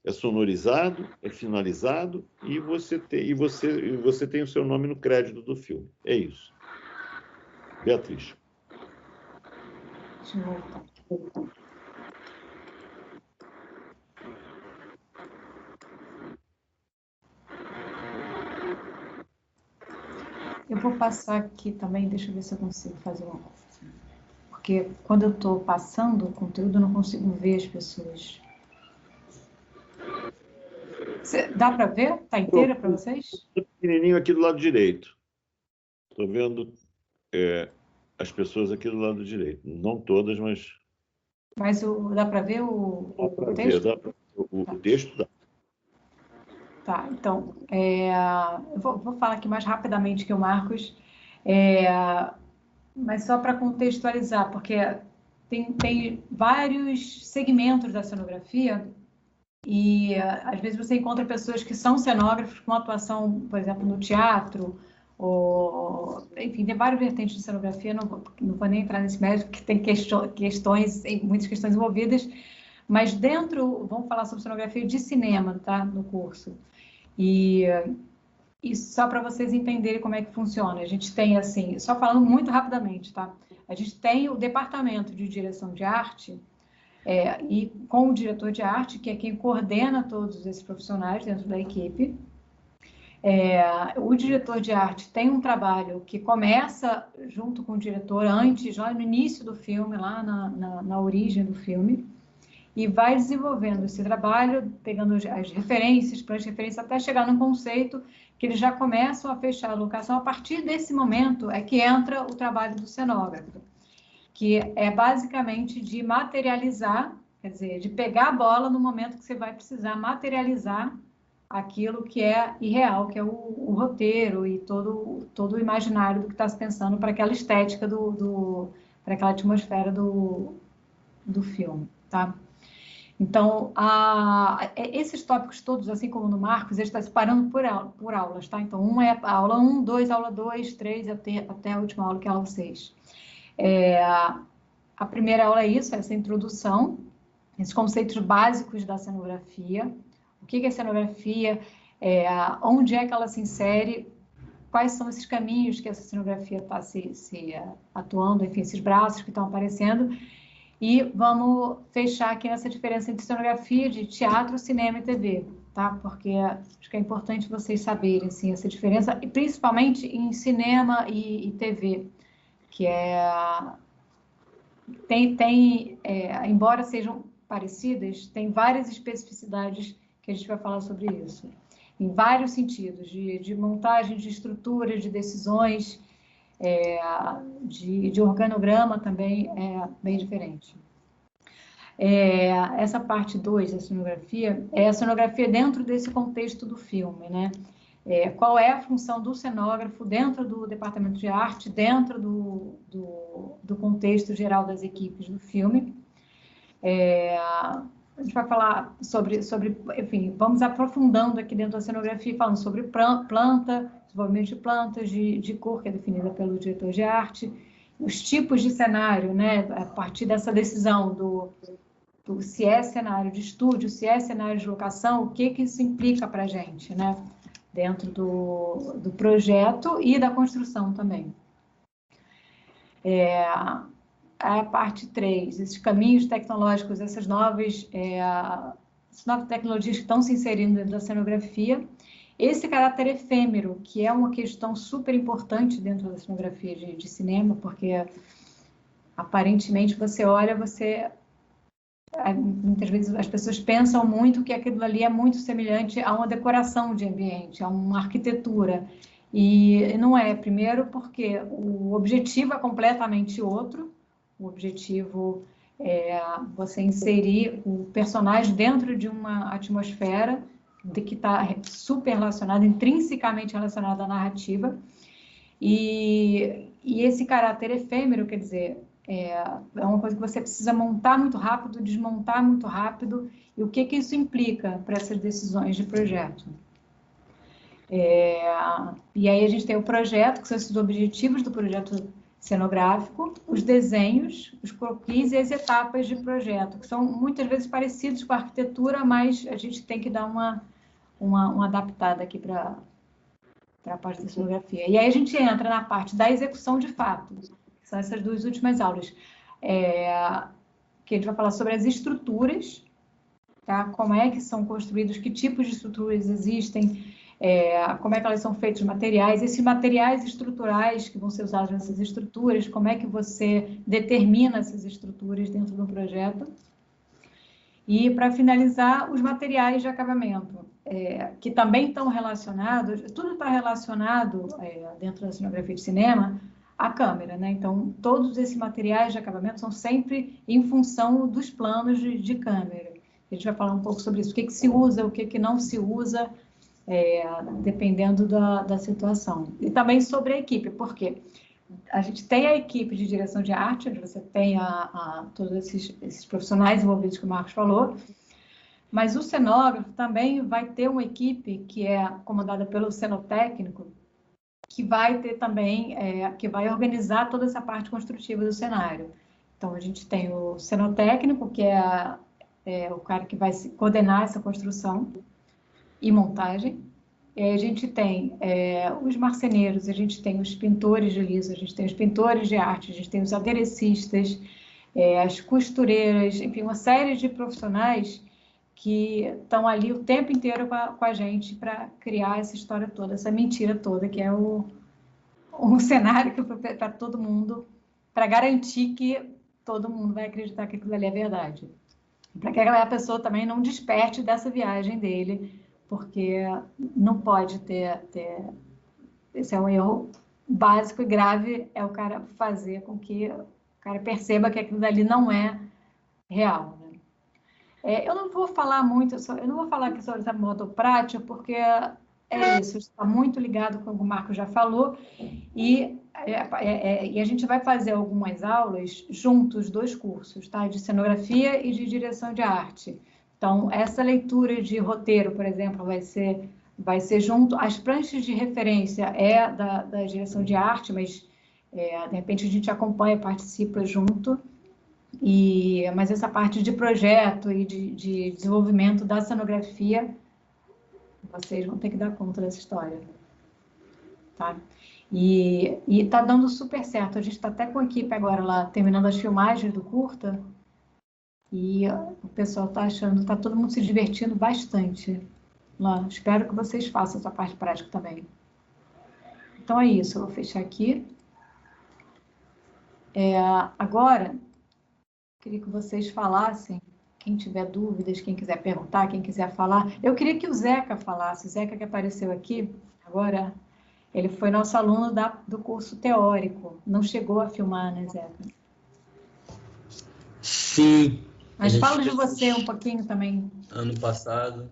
é sonorizado, é finalizado, e você tem o seu nome no crédito do filme. É isso. Beatriz. Deixa eu voltar. Eu vou passar aqui também, deixa eu ver se eu consigo fazer uma coisa. Porque quando eu estou passando o conteúdo, eu não consigo ver as pessoas. Dá para ver? Está inteira para vocês? Pequenininho aqui do lado direito. Estou vendo as pessoas aqui do lado direito. Não todas, mas... Mas dá para ver o texto? O texto dá. Tá, então, eu vou falar aqui mais rapidamente que o Marcos, mas só para contextualizar, porque tem vários segmentos da cenografia e às vezes você encontra pessoas que são cenógrafos com atuação, por exemplo, no teatro, ou, enfim, tem várias vertentes de cenografia, não vou nem entrar nesse mérito, porque tem muitas questões envolvidas, mas vamos falar sobre cenografia de cinema, tá, no curso. E só para vocês entenderem como é que funciona, a gente tem, assim, só falando muito rapidamente, tá? A gente tem o departamento de direção de arte, e com o diretor de arte, que é quem coordena todos esses profissionais dentro da equipe. O diretor de arte tem um trabalho que começa junto com o diretor antes, lá no início do filme, lá na origem do filme, e vai desenvolvendo esse trabalho, pegando as referências, para as referências, até chegar num conceito que eles já começam a fechar a locação. A partir desse momento é que entra o trabalho do cenógrafo, que é basicamente de materializar, quer dizer, de pegar a bola no momento que você vai precisar materializar aquilo que é irreal, que é o roteiro e todo o imaginário do que está se pensando para aquela estética, para aquela atmosfera do filme, tá? Então, esses tópicos todos, assim como no Marcos, ele está separando por aulas, tá? Então, um é a aula 1, 2, aula 2, 3, até a última aula, que é a aula 6. A primeira aula é isso, essa introdução, esses conceitos básicos da cenografia, o que é cenografia, onde é que ela se insere, quais são esses caminhos que essa cenografia está se atuando, enfim, esses braços que estão aparecendo. E vamos fechar aqui nessa diferença entre cenografia de teatro, cinema e TV, tá? Porque acho que é importante vocês saberem, assim, essa diferença, e principalmente em cinema e TV, que embora sejam parecidas, tem várias especificidades que a gente vai falar sobre isso, em vários sentidos, de montagem, de estrutura, de decisões, de organograma também é bem diferente. Essa parte 2 da cenografia é a cenografia dentro desse contexto do filme, né? Qual é a função do cenógrafo dentro do departamento de arte, dentro do contexto geral das equipes do filme. A gente vai falar sobre, enfim, vamos aprofundando aqui dentro da cenografia, falando sobre planta, desenvolvimento de plantas, de cor, que é definida pelo diretor de arte, os tipos de cenário, né, a partir dessa decisão do se é cenário de estúdio, se é cenário de locação, o que isso implica para a gente, né, dentro do projeto e da construção também. A parte 3, esses caminhos tecnológicos, essas novas tecnologias que estão se inserindo dentro da cenografia, esse caráter efêmero, que é uma questão super importante dentro da cenografia de cinema, porque aparentemente você olha, você muitas vezes as pessoas pensam muito que aquilo ali é muito semelhante a uma decoração de ambiente, a uma arquitetura. E não é, primeiro porque o objetivo é completamente outro. O objetivo é você inserir o personagem dentro de uma atmosfera que está super relacionada, intrinsecamente relacionada à narrativa. E esse caráter efêmero, quer dizer, é uma coisa que você precisa montar muito rápido, desmontar muito rápido, e o que isso implica para essas decisões de projeto. E aí a gente tem o projeto, que são esses objetivos do projeto cenográfico, os desenhos, os croquis e as etapas de projeto, que são muitas vezes parecidos com a arquitetura, mas a gente tem que dar uma adaptada aqui para a parte da cenografia. E aí a gente entra na parte da execução de fato, que são essas duas últimas aulas, que a gente vai falar sobre as estruturas, tá? Como é que são construídos, que tipos de estruturas existem, como é que elas são feitas, materiais, esses materiais estruturais que vão ser usados nessas estruturas, como é que você determina essas estruturas dentro do projeto. E, para finalizar, os materiais de acabamento, que também estão relacionados, tudo está relacionado, dentro da cenografia de cinema, à câmera, né? Então, todos esses materiais de acabamento são sempre em função dos planos de câmera. A gente vai falar um pouco sobre isso, o que se usa, o que não se usa, dependendo da situação. E também sobre a equipe, porque a gente tem a equipe de direção de arte, onde você tem todos esses profissionais envolvidos que o Marcos falou, mas o cenógrafo também vai ter uma equipe que é comandada pelo cenotécnico, que vai ter também, que vai organizar toda essa parte construtiva do cenário. Então, a gente tem o cenotécnico, que é o cara que vai coordenar essa construção e montagem. A gente tem os marceneiros, a gente tem os pintores de liso, a gente tem os pintores de arte, a gente tem os aderecistas, as costureiras, enfim, uma série de profissionais que estão ali o tempo inteiro com a gente para criar essa história toda, essa mentira toda, que é um cenário para todo mundo, para garantir que todo mundo vai acreditar que aquilo ali é verdade. Para que aquela pessoa também não desperte dessa viagem dele, porque não pode ter... Esse é um erro básico e grave, é o cara fazer com que o cara perceba que aquilo dali não é real, né? Eu não vou falar muito, eu não vou falar aqui sobre essa modo prática, porque isso está muito ligado com o que o Marco já falou, e a gente vai fazer algumas aulas juntos, 2 cursos, tá? De cenografia e de direção de arte. Então, essa leitura de roteiro, por exemplo, vai ser junto. As pranchas de referência da direção de arte, mas de repente a gente acompanha, participa junto. Mas essa parte de projeto e de desenvolvimento da cenografia, vocês vão ter que dar conta dessa história, tá? E tá dando super certo. A gente está até com a equipe agora lá, terminando as filmagens do curta, e o pessoal está achando, está todo mundo se divertindo bastante lá. Espero que vocês façam essa parte prática também. Então é isso, eu vou fechar aqui. Agora, queria que vocês falassem, quem tiver dúvidas, quem quiser perguntar, quem quiser falar. Eu queria que o Zeca falasse, o Zeca que apareceu aqui, agora, ele foi nosso aluno do curso teórico, não chegou a filmar, né, Zeca? Sim. Mas fala de você um pouquinho também. Ano passado.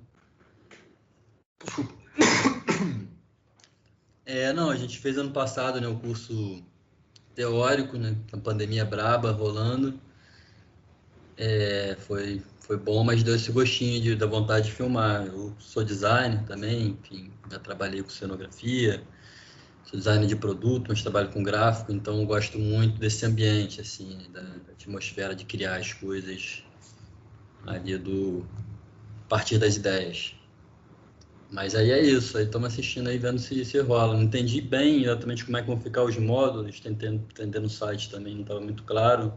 Não, a gente fez ano passado, né, o curso teórico, né, a pandemia braba rolando. Foi bom, mas deu esse gostinho da vontade de filmar. Eu sou designer também, enfim, já trabalhei com cenografia, sou designer de produto, mas trabalho com gráfico, então eu gosto muito desse ambiente, assim, da atmosfera de criar as coisas ali a partir das ideias. Mas aí é isso, aí estamos assistindo aí, vendo se rola. Não entendi bem exatamente como é que vão ficar os módulos, tentando no site também, não estava muito claro.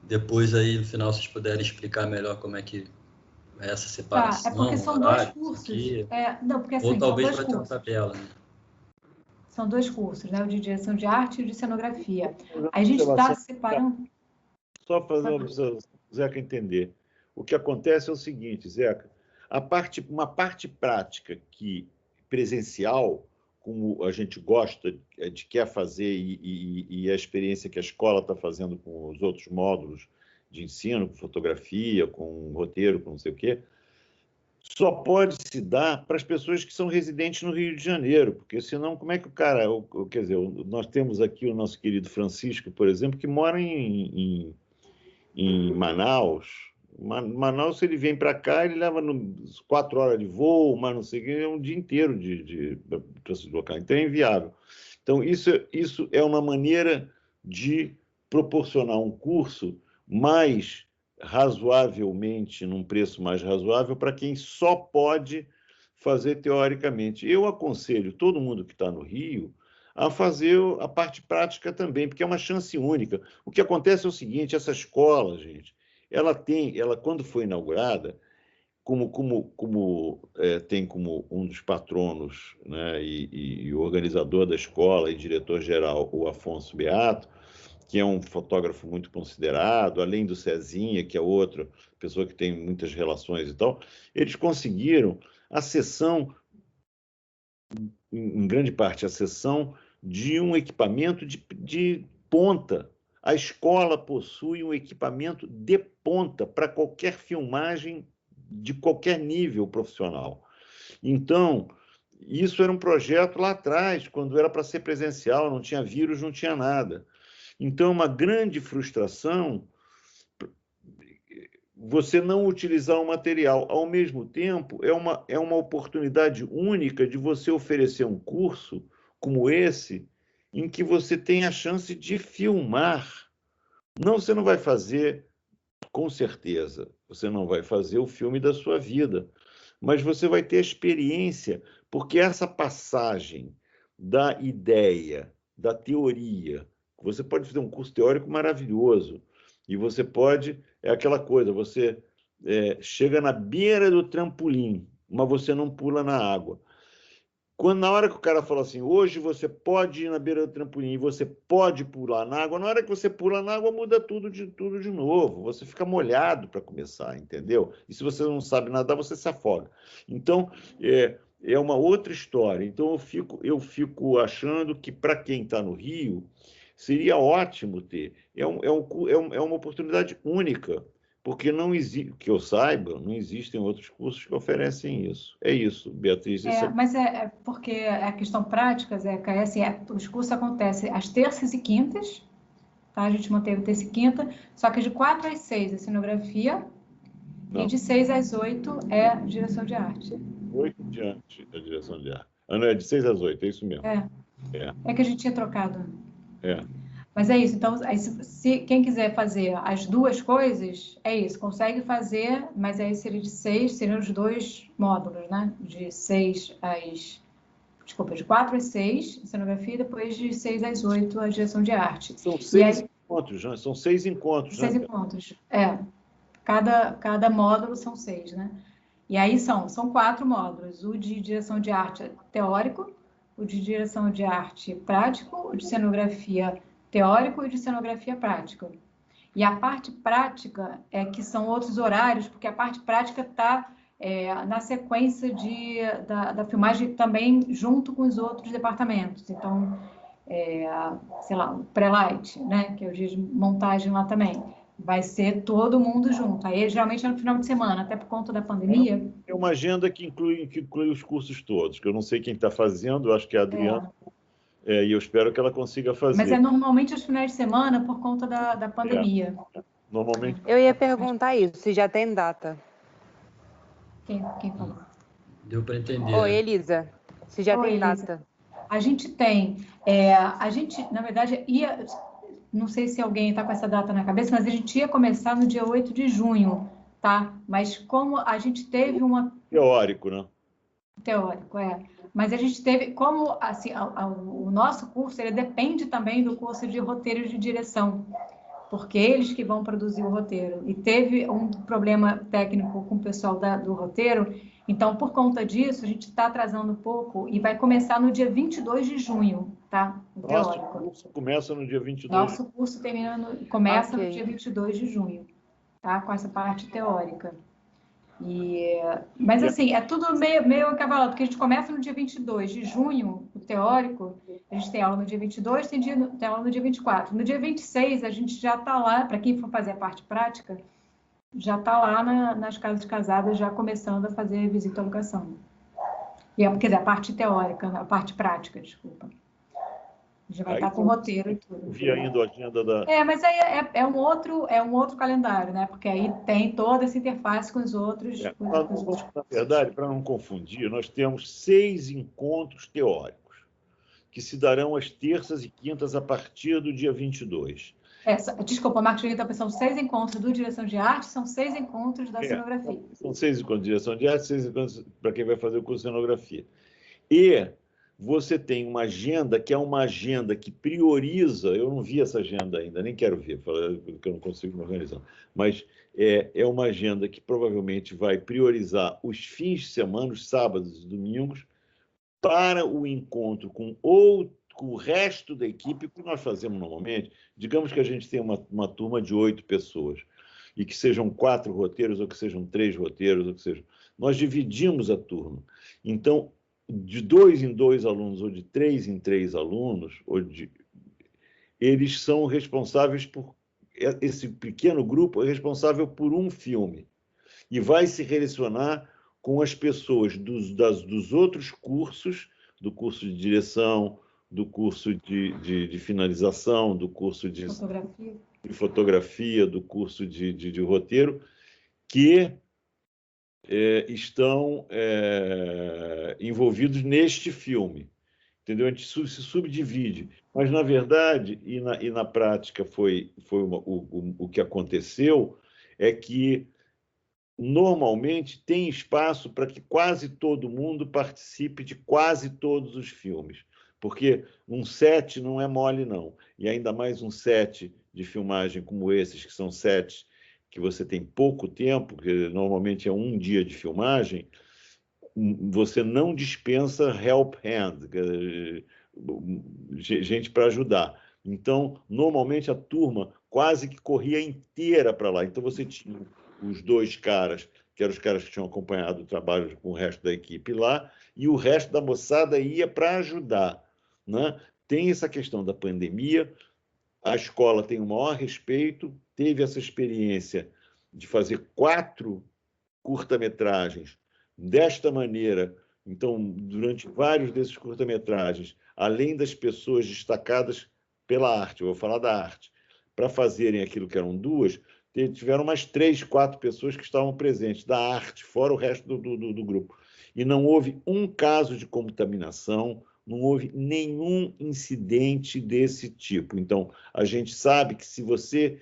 Depois aí, no final, vocês puderem explicar melhor como é que é essa separação. É porque são horário, 2 cursos. porque assim, ou talvez vai ter uma tabela, né? São 2 cursos, né? O de direção de arte e o de cenografia. Aí a gente está separando... só fazer para o Zeca entender. O que acontece é o seguinte, Zeca, uma parte prática que presencial, como a gente gosta, quer fazer, e a experiência que a escola está fazendo com os outros módulos de ensino, com fotografia, com roteiro, com não sei o quê, só pode se dar para as pessoas que são residentes no Rio de Janeiro, porque senão como é que o cara... Quer dizer, nós temos aqui o nosso querido Francisco, por exemplo, que mora em Manaus. Manaus, se ele vem para cá, ele leva 4 horas de voo, mas não sei o que, é um dia inteiro para se deslocar. Então, é inviável. Então, isso é uma maneira de proporcionar um curso mais razoavelmente, num preço mais razoável, para quem só pode fazer teoricamente. Eu aconselho todo mundo que está no Rio a fazer a parte prática também, porque é uma chance única. O que acontece é o seguinte, essa escola, gente, ela quando foi inaugurada, tem como um dos patronos, né, e organizador da escola e diretor-geral o Afonso Beato, que é um fotógrafo muito considerado, além do Cezinha, que é outra pessoa que tem muitas relações e tal, eles conseguiram a cessão, em grande parte, a cessão de um equipamento de ponta. A escola possui um equipamento de ponta para qualquer filmagem de qualquer nível profissional. Então, isso era um projeto lá atrás, quando era para ser presencial, não tinha vírus, não tinha nada. Então, uma grande frustração você não utilizar o material. Ao mesmo tempo, é uma oportunidade única de você oferecer um curso como esse, em que você tem a chance de filmar. Não, você não vai fazer, com certeza, você não vai fazer o filme da sua vida, mas você vai ter a experiência, porque essa passagem da ideia, da teoria, você pode fazer um curso teórico maravilhoso, e você pode, é aquela coisa, você chega na beira do trampolim, mas você não pula na água. Na hora que o cara fala assim, hoje você pode ir na beira do trampolim e você pode pular na água, na hora que você pula na água, muda tudo de novo. Você fica molhado para começar, entendeu? E se você não sabe nadar, você se afoga. Então, é uma outra história. Então, eu fico achando que, para quem está no Rio, seria ótimo ter. É uma oportunidade única, porque não existe, que eu saiba, não existem outros cursos que oferecem isso. É isso, Beatriz. Mas porque a questão prática, Zeca, assim, os cursos acontecem às terças e quintas, tá? A gente manteve terça e quinta, só que de 4 às 6 é cenografia, e de 6 às 8 é direção de arte. 8 diante da direção de arte. Não, é de 6 às 8, é isso mesmo. É que a gente tinha trocado. Mas é isso, então, se quem quiser fazer as duas coisas, é isso, consegue fazer, mas aí seria de 6, seriam os 2 módulos, né? De 4 às 6, cenografia, e depois de 6 às 8, a direção de arte. São 6 encontros, né? São 6 encontros. 6 encontros, Cada módulo são 6, né? E aí são 4 módulos, o de direção de arte teórico, o de direção de arte prático, o de cenografia teórico e de cenografia prática. E a parte prática é que são outros horários, porque a parte prática está na sequência da filmagem também junto com os outros departamentos. Então, sei lá, o pré-light, né, que é o dia de montagem lá também, vai ser todo mundo junto. Aí, geralmente, é no final de semana, até por conta da pandemia. É uma agenda que inclui os cursos todos, que eu não sei quem está fazendo, eu acho que é a Adriana. E eu espero que ela consiga fazer. Mas é normalmente aos finais de semana por conta da pandemia. Normalmente. Eu ia perguntar isso, se já tem data. Quem falou? Deu para entender. Oi, Elisa. Se já tem Elisa. data. A gente tem. A gente, na verdade, ia... Não sei se alguém está com essa data na cabeça, mas a gente ia começar no dia 8 de junho, tá? Mas como a gente teve uma... Teórico, né? Teórico, Mas a gente teve, como assim, o nosso curso, ele depende também do curso de roteiro de direção, porque eles que vão produzir o roteiro. E teve um problema técnico com o pessoal do roteiro, Então, por conta disso, a gente está atrasando um pouco e vai começar no dia 22 de junho, tá? O Nosso teórico. curso começa no dia 22. Nosso curso começa no Ok. dia 22 de junho, tá? Com essa parte teórica. Mas, assim, é tudo meio acavalado, porque a gente começa no dia 22 de junho, o teórico, a gente tem aula no dia 22, tem aula no dia 24. No dia 26, a gente já está lá, para quem for fazer a parte prática, já está lá nas casas de casadas, já começando a fazer visita à locação. Quer dizer, a parte teórica, a parte prática, desculpa. Já vai Aí estar com roteiro e tudo. vi ainda a agenda da... Mas aí é um outro calendário, né? Porque aí tem toda essa interface com os outros. Na verdade, para não confundir, nós temos 6 encontros teóricos, que se darão às terças e quintas a partir do dia 22. Desculpa, Marcos, então são 6 encontros do Direção de Arte, são 6 encontros da cenografia. São 6 encontros de direção de arte, 6 encontros para quem vai fazer o curso de cenografia. E você tem uma agenda que é uma agenda que prioriza, eu não vi essa agenda ainda, nem quero ver, porque eu não consigo me organizar, mas é uma agenda que provavelmente vai priorizar os fins de semana, os sábados e domingos, para o encontro com o resto da equipe, que nós fazemos normalmente. Digamos que a gente tem uma turma de 8 pessoas, e que sejam 4 roteiros, ou que sejam 3 roteiros, ou que sejam... Nós dividimos a turma. Então, de 2 em 2 alunos, ou de 3 em 3 alunos, eles são responsáveis por... Esse pequeno grupo é responsável por um filme, e vai se relacionar com as pessoas dos outros cursos, do curso de direção, do curso de finalização, do curso de fotografia, do curso de roteiro, que estão envolvidos neste filme. Entendeu? A gente se subdivide. Mas, na verdade, e na prática o que aconteceu, é que normalmente tem espaço para que quase todo mundo participe de quase todos os filmes, porque um set não é mole, não. E ainda mais um set de filmagem como esses, que são sets que você tem pouco tempo, que normalmente é um dia de filmagem, você não dispensa help hand, gente para ajudar. Então, normalmente a turma quase que corria inteira para lá. Então, você tinha os 2 caras, que eram os caras que tinham acompanhado o trabalho com o resto da equipe lá, e o resto da moçada ia para ajudar, né? Tem essa questão da pandemia, a escola tem o maior respeito, teve essa experiência de fazer 4 curta-metragens desta maneira. Então, durante vários desses curta-metragens, além das pessoas destacadas pela arte, eu vou falar da arte, para fazerem aquilo que eram 2, tiveram umas 3, 4 pessoas que estavam presentes da arte, fora o resto do grupo. E não houve um caso de contaminação, não houve nenhum incidente desse tipo. Então, a gente sabe que se você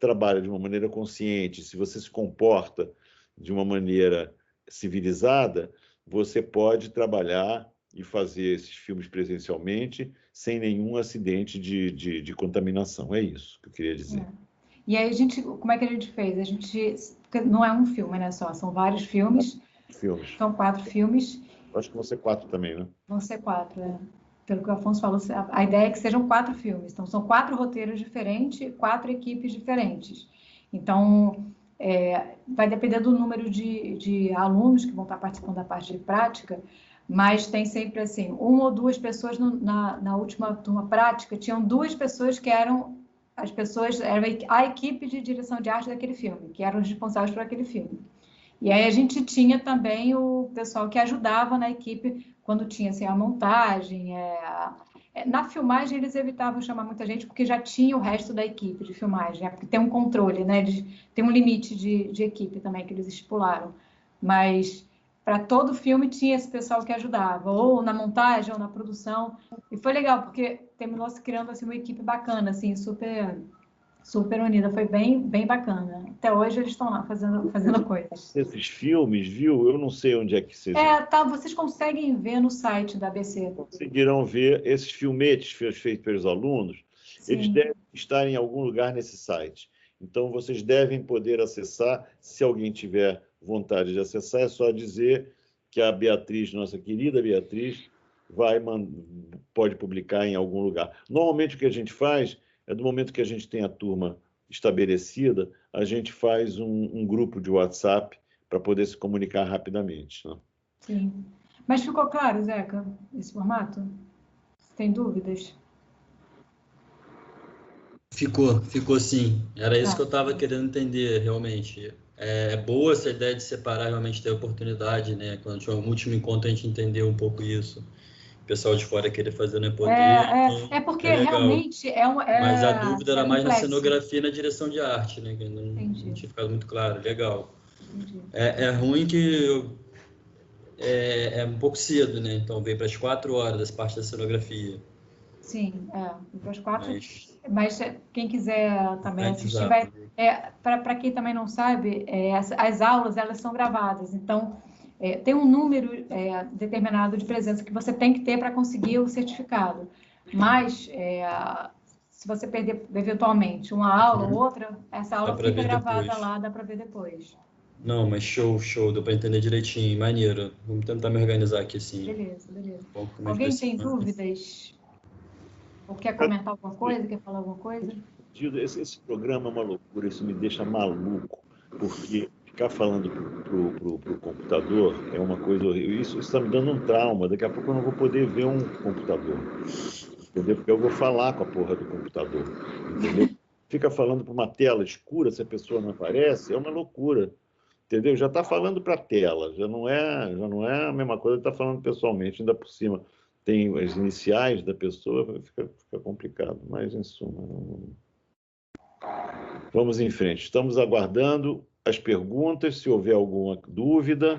trabalha de uma maneira consciente, se você se comporta de uma maneira civilizada, você pode trabalhar e fazer esses filmes presencialmente sem nenhum acidente de contaminação. É isso que eu queria dizer. E aí, como é que a gente fez? Porque não é um filme, né, só, são vários filmes. São 4 filmes. Acho que vão ser 4 também, né? Vão ser 4, Pelo que o Afonso falou, a ideia é que sejam 4 filmes. Então, são 4 roteiros diferentes, 4 equipes diferentes. Então, vai depender do número de alunos que vão estar participando da parte de prática, mas tem sempre, assim, 1 ou 2 pessoas na última turma prática, tinham 2 pessoas que eram era a equipe de direção de arte daquele filme, que eram os responsáveis por aquele filme. E aí a gente tinha também o pessoal que ajudava na equipe quando tinha assim, a montagem. Na filmagem eles evitavam chamar muita gente porque já tinha o resto da equipe de filmagem, porque tem um controle, né? Tem um limite de equipe também que eles estipularam. Mas para todo filme tinha esse pessoal que ajudava, ou na montagem, ou na produção. E foi legal, porque terminou se criando assim, uma equipe bacana, assim, super unida, foi bem bacana. Até hoje eles estão lá fazendo coisas. Esses filmes, viu? Eu não sei onde é que vocês... vocês conseguem ver no site da ABC. Conseguirão ver esses filmetes feitos pelos alunos. Sim. Eles devem estar em algum lugar nesse site. Então, vocês devem poder acessar, se alguém tiver vontade de acessar, é só dizer que a Beatriz, nossa querida Beatriz, pode publicar em algum lugar. Normalmente o que a gente faz é, do momento que a gente tem a turma estabelecida, a gente faz um grupo de WhatsApp para poder se comunicar rapidamente, né? Sim. Mas ficou claro, Zeca, esse formato? Tem dúvidas? Ficou sim. Era isso Tá. que eu estava querendo entender, realmente. É boa essa ideia de separar, realmente ter oportunidade, né? Quando tiver um último encontro, a gente entendeu um pouco isso. O pessoal de fora querer fazer não é poder, então Porque é legal. realmente Mas a dúvida era mais na complexo. cenografia e na direção de arte, né? Que não Entendi. tinha ficado muito claro. Legal. Entendi. É ruim que é um pouco cedo, né? Então veio para as 4 horas das partes da cenografia. Sim, para as 4. Mas quem quiser também assistir, para quem também não sabe, as aulas elas são gravadas, então tem um número determinado de presença que você tem que ter para conseguir o certificado. Mas se você perder eventualmente uma aula ou outra, essa aula fica gravada depois. Lá, dá para ver depois. Não, mas show, deu para entender direitinho, maneiro. Vamos tentar me organizar aqui, sim. Beleza. Alguém tem dúvidas? Ou quer comentar alguma coisa? Quer falar alguma coisa? Esse programa é uma loucura, isso me deixa maluco, porque ficar falando pro computador é uma coisa horrível. Isso está me dando um trauma. Daqui a pouco eu não vou poder ver um computador, entendeu? Porque eu vou falar com a porra do computador, entendeu? Fica falando para uma tela escura, se a pessoa não aparece, é uma loucura, entendeu? Já está falando para a tela, já não é a mesma coisa que está falando pessoalmente, ainda por cima. Tem as iniciais da pessoa, fica complicado, mas em suma. Vamos em frente. Estamos aguardando as perguntas, se houver alguma dúvida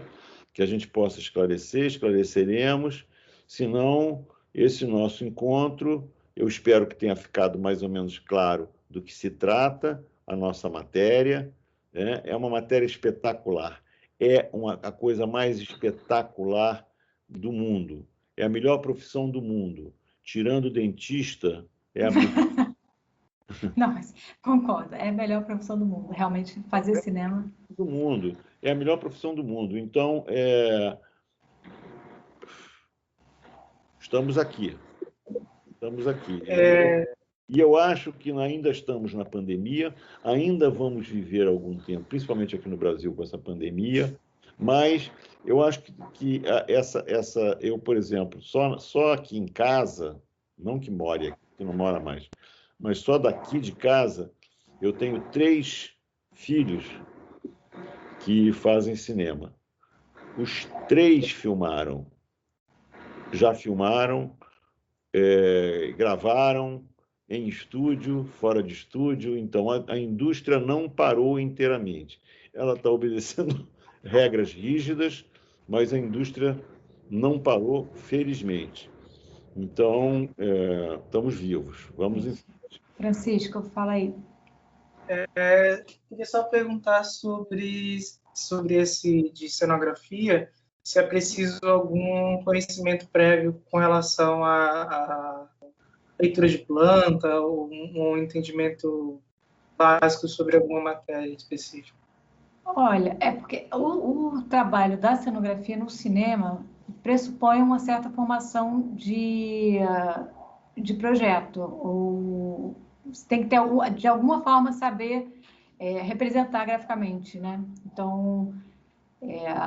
que a gente possa esclarecer, esclareceremos. Se não, esse nosso encontro, eu espero que tenha ficado mais ou menos claro do que se trata, a nossa matéria, né? É uma matéria espetacular, é a coisa mais espetacular do mundo. É a melhor profissão do mundo. Tirando o dentista, é a melhor. Não, mas concordo. É a melhor profissão do mundo. Realmente, fazer cinema. Do mundo. É a melhor profissão do mundo. Então, estamos aqui. E eu acho que ainda estamos na pandemia, ainda vamos viver algum tempo, principalmente aqui no Brasil, com essa pandemia. Mas eu acho que eu, por exemplo, só aqui em casa, não que more aqui, que não mora mais, mas só daqui de casa, eu tenho 3 filhos que fazem cinema. Os 3 já filmaram, gravaram em estúdio, fora de estúdio, então a indústria não parou inteiramente. Ela está obedecendo regras rígidas, mas a indústria não parou, felizmente. Então, estamos vivos. Vamos em frente. Francisco, fala aí. Queria só perguntar sobre esse de cenografia, se é preciso algum conhecimento prévio com relação a leitura de planta ou um entendimento básico sobre alguma matéria específica. Olha, é porque o trabalho da cenografia no cinema pressupõe uma certa formação de projeto. Ou você tem que ter, de alguma forma, saber representar graficamente, né? Então,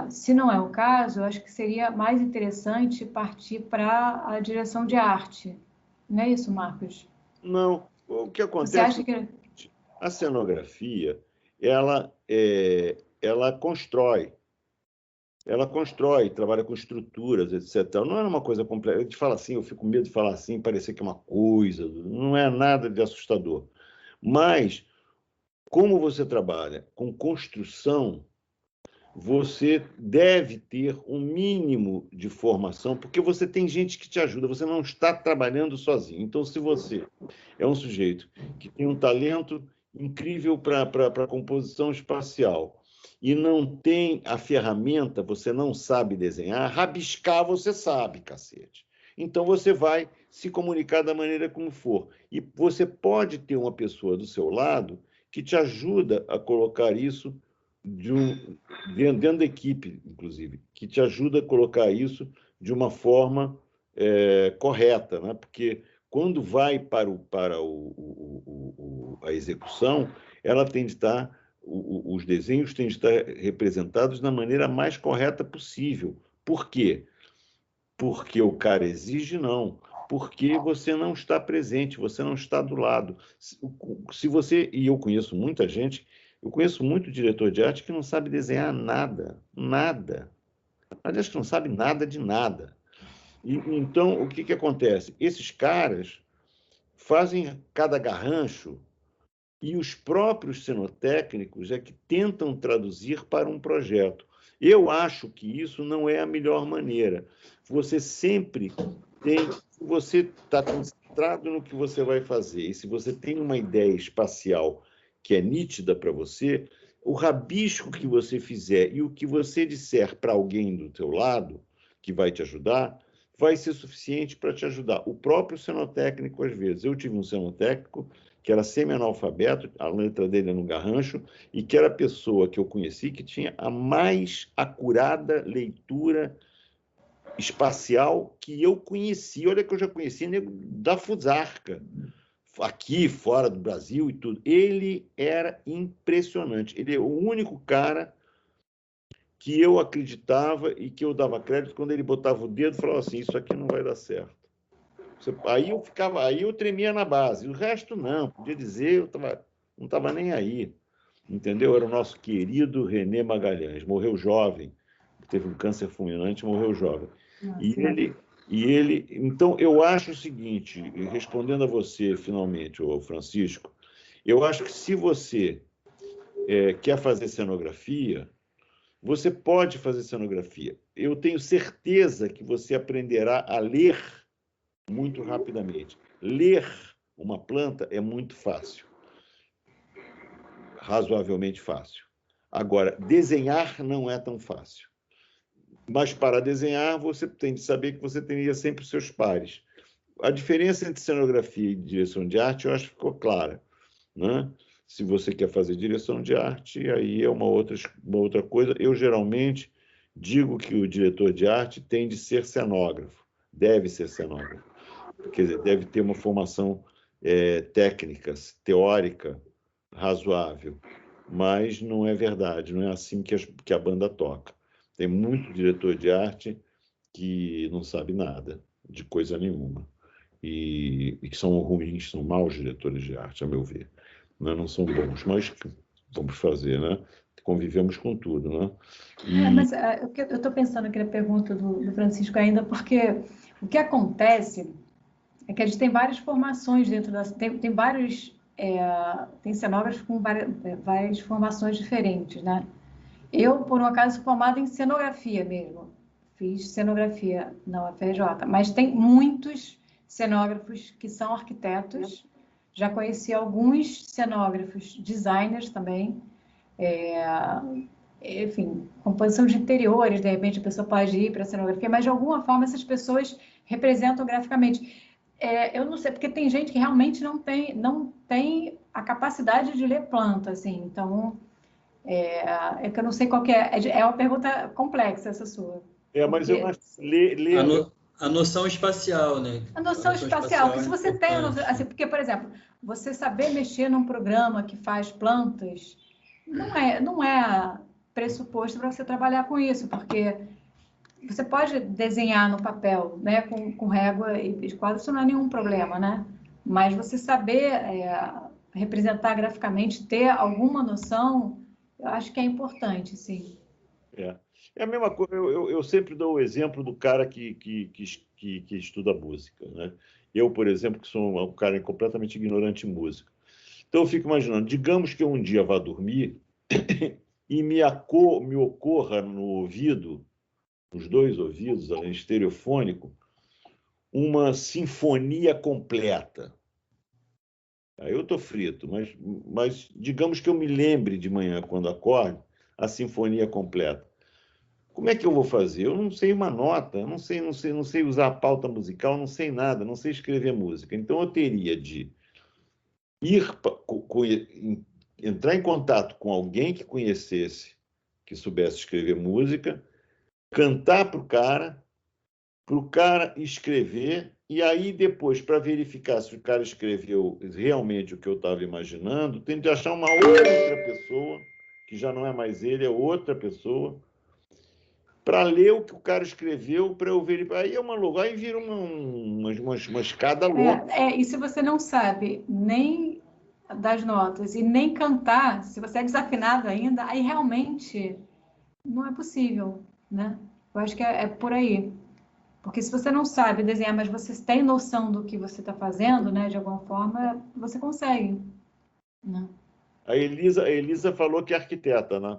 se não é o caso, eu acho que seria mais interessante partir para a direção de arte. Não é isso, Marcos? Não. O que acontece? Você acha que... A cenografia, ela constrói. Ela constrói, trabalha com estruturas, etc. Não é uma coisa complexa. Eu te falo assim, eu fico com medo de falar assim, parecer que é uma coisa. Não é nada de assustador. Mas, como você trabalha com construção, você deve ter um mínimo de formação, porque você tem gente que te ajuda, você não está trabalhando sozinho. Então, se você é um sujeito que tem um talento incrível para composição espacial e não tem a ferramenta, você não sabe desenhar, rabiscar você sabe, cacete. Então, você vai se comunicar da maneira como for. E você pode ter uma pessoa do seu lado que te ajuda a colocar isso dentro da equipe, inclusive, que te ajuda a colocar isso de uma forma correta, né? Porque quando vai para a execução, ela tem de estar, os desenhos têm de estar representados da maneira mais correta possível. Por quê? Porque o cara exige, não. Porque você não está presente, você não está do lado. Se você, e eu conheço muita gente, eu conheço muito diretor de arte que não sabe desenhar nada, nada. Aliás, que não sabe nada de nada. Então, o que acontece? Esses caras fazem cada garrancho e os próprios cenotécnicos é que tentam traduzir para um projeto. Eu acho que isso não é a melhor maneira. Você sempre tem... Se você está concentrado no que você vai fazer e se você tem uma ideia espacial que é nítida para você, o rabisco que você fizer e o que você disser para alguém do teu lado, que vai te ajudar, vai ser suficiente para te ajudar. O próprio cenotécnico, às vezes. Eu tive um cenotécnico que era semi-analfabeto, a letra dele era no garrancho, e que era a pessoa que eu conheci que tinha a mais acurada leitura espacial que eu conheci. Olha que eu já conheci nego da Fusarca, aqui, fora do Brasil e tudo. Ele era impressionante. Ele é o único cara que eu acreditava e que eu dava crédito quando ele botava o dedo e falava assim, isso aqui não vai dar certo. Aí eu tremia na base. O resto não, podia dizer, não estava nem aí. Entendeu? Era o nosso querido René Magalhães, morreu jovem, teve um câncer fulminante, morreu jovem. Então, eu acho o seguinte, respondendo a você, finalmente, ô Francisco, eu acho que se você quer fazer cenografia, você pode fazer cenografia. Eu tenho certeza que você aprenderá a ler muito rapidamente. Ler uma planta é muito fácil, razoavelmente fácil. Agora, desenhar não é tão fácil. Mas para desenhar, você tem de saber que você teria sempre os seus pares. A diferença entre cenografia e direção de arte, eu acho que ficou clara, né? Se você quer fazer direção de arte, aí é uma outra coisa. Eu, geralmente, digo que o diretor de arte tem de ser cenógrafo, deve ser cenógrafo. Quer dizer, deve ter uma formação técnica, teórica, razoável. Mas não é verdade, não é assim que a banda toca. Tem muito diretor de arte que não sabe nada, de coisa nenhuma. E que são ruins, são maus diretores de arte, a meu ver. Não são bons, mas vamos fazer, né? Convivemos com tudo, né? Mas eu estou pensando aqui na pergunta do Francisco ainda, porque o que acontece é que a gente tem várias formações dentro da... Tem vários... tem cenógrafos com várias formações diferentes, né? Eu, por um acaso, sou formada em cenografia mesmo. Fiz cenografia na UFRJ, mas tem muitos cenógrafos que são arquitetos. Já conheci alguns cenógrafos, designers também. Enfim, composição de interiores, de repente a pessoa pode ir para a cenografia, mas de alguma forma essas pessoas representam graficamente. Eu não sei, porque tem gente que realmente não tem a capacidade de ler planta, assim, então... É que eu não sei qual que é. É uma pergunta complexa essa sua. Mas eu acho a noção espacial, né? A noção espacial, porque se você tem... Assim, porque, por exemplo, você saber mexer num programa que faz plantas não é pressuposto para você trabalhar com isso, porque você pode desenhar no papel, né, com régua e esquadro, isso não é nenhum problema, né? Mas você saber representar graficamente, ter alguma noção... Eu acho que é importante, sim. É a mesma coisa. Eu sempre dou o exemplo do cara que estuda música, né? Eu, por exemplo, que sou um cara completamente ignorante em música. Então, eu fico imaginando, digamos que eu um dia vá dormir e me ocorra no ouvido, nos dois ouvidos, estereofônico, uma sinfonia completa. Aí eu estou frito, mas digamos que eu me lembre de manhã, quando acordo, a sinfonia completa. Como é que eu vou fazer? Eu não sei uma nota, não sei usar a pauta musical, não sei nada, não sei escrever música. Então eu teria de ir entrar em contato com alguém que conhecesse, que soubesse escrever música, cantar para o cara escrever, e aí depois, para verificar se o cara escreveu realmente o que eu estava imaginando, tem de achar uma outra pessoa, que já não é mais ele, é outra pessoa, para ler o que o cara escreveu, para eu verificar. Aí é uma louca, aí vira uma escada louca. E se você não sabe nem das notas e nem cantar, se você é desafinado ainda, aí realmente não é possível, né? Eu acho que é por aí. Porque se você não sabe desenhar, mas você tem noção do que você está fazendo, né? De alguma forma, você consegue, né? A Elisa falou que é arquiteta, né?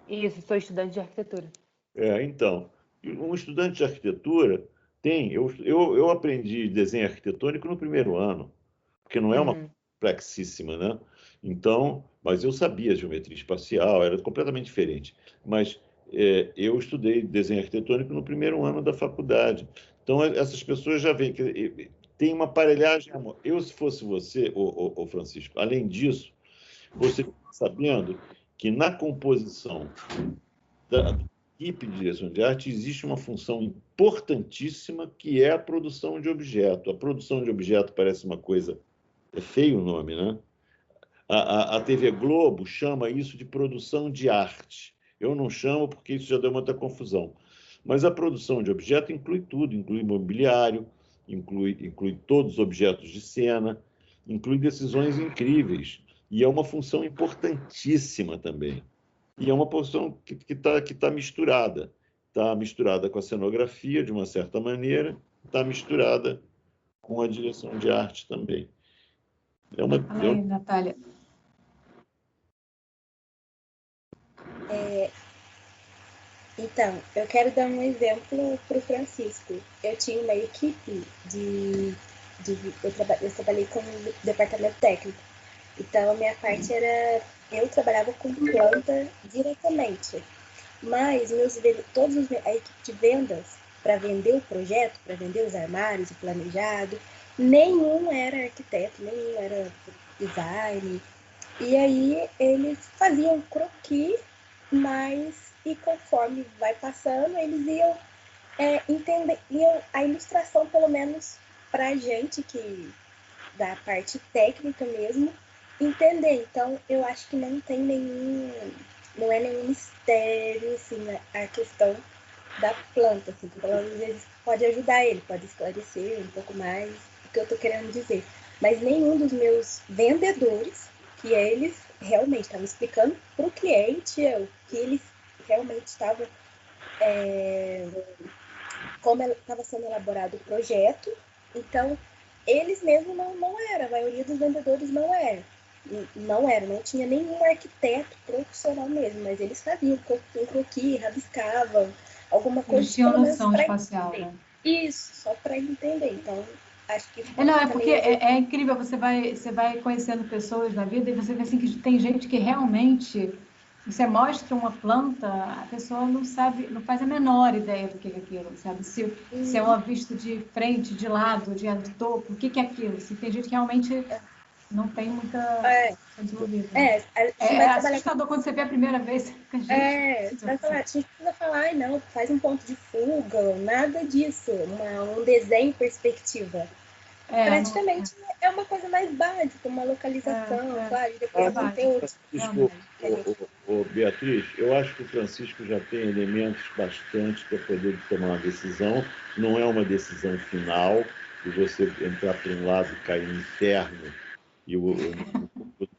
Isso, sou estudante de arquitetura. Então, um estudante de arquitetura tem... Eu aprendi desenho arquitetônico no primeiro ano, porque não é uma complexíssima, né? Então, mas eu sabia geometria espacial, era completamente diferente. Mas eu estudei desenho arquitetônico no primeiro ano da faculdade. Então, essas pessoas já veem que tem uma aparelhagem. Eu, se fosse você, ô Francisco, além disso, você fica sabendo que na composição da equipe de direção de arte existe uma função importantíssima que é a produção de objeto. A produção de objeto parece uma coisa... É feio o nome, né? A TV Globo chama isso de produção de arte. Eu não chamo porque isso já deu muita confusão. Mas a produção de objeto inclui tudo, inclui mobiliário, inclui todos os objetos de cena, inclui decisões incríveis. E é uma função importantíssima também. E é uma função que tá misturada. Está misturada com a cenografia, de uma certa maneira, está misturada com a direção de arte também. Fala aí, Natália. Então, eu quero dar um exemplo para o Francisco. Eu tinha uma equipe eu trabalhei com o departamento técnico. Então, a minha parte era... Eu trabalhava com planta diretamente. Mas a equipe de vendas, para vender o projeto, para vender os armários, o planejado, nenhum era arquiteto, nenhum era design. E aí eles faziam croquis, e conforme vai passando, eles iam entender, a ilustração, pelo menos para a gente que da parte técnica mesmo, entender. Então, eu acho que não é nenhum mistério, assim, a questão da planta, assim, que às vezes pode ajudar ele, pode esclarecer um pouco mais o que eu estou querendo dizer. Mas nenhum dos meus vendedores, que eles realmente estavam explicando para o cliente o que eles realmente estavam, como estava sendo elaborado o projeto. Então, eles mesmos não eram, a maioria dos vendedores não era, não tinha nenhum arquiteto profissional mesmo, mas eles faziam um croquis, rabiscavam, alguma coisa. Eles tinham noção espacial, né? Isso, só para entender. Então, acho que... porque é incrível, você vai conhecendo pessoas na vida e você vê assim, que tem gente que realmente... Você mostra uma planta, a pessoa não sabe, não faz a menor ideia do que é aquilo, sabe? Se é uma vista de frente, de lado, de topo, o que é aquilo? Se tem gente que realmente não tem muita desenvolvida. É assustador quando você vê a primeira vez. Você fica, gente, vai falar, a gente precisa falar, não, faz um ponto de fuga, nada disso, um desenho perspectiva. Praticamente é uma coisa mais básica, uma localização, claro, e depois vão ter outros. Beatriz, eu acho que o Francisco já tem elementos bastantes para poder tomar uma decisão. Não é uma decisão final, de você entrar por um lado e cair no inferno, e o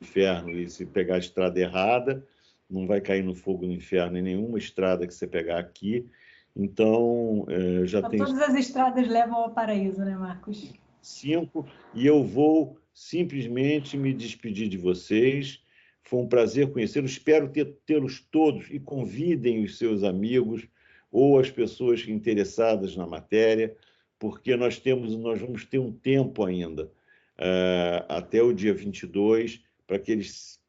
inferno, e se pegar a estrada errada, não vai cair no fogo no inferno em nenhuma estrada que você pegar aqui. Então, todas as estradas levam ao paraíso, né, Marcos? 5, e eu vou simplesmente me despedir de vocês. Foi um prazer conhecê-los. Espero tê-los todos, e convidem os seus amigos ou as pessoas interessadas na matéria, porque nós vamos ter um tempo ainda, até o dia 22, para que eles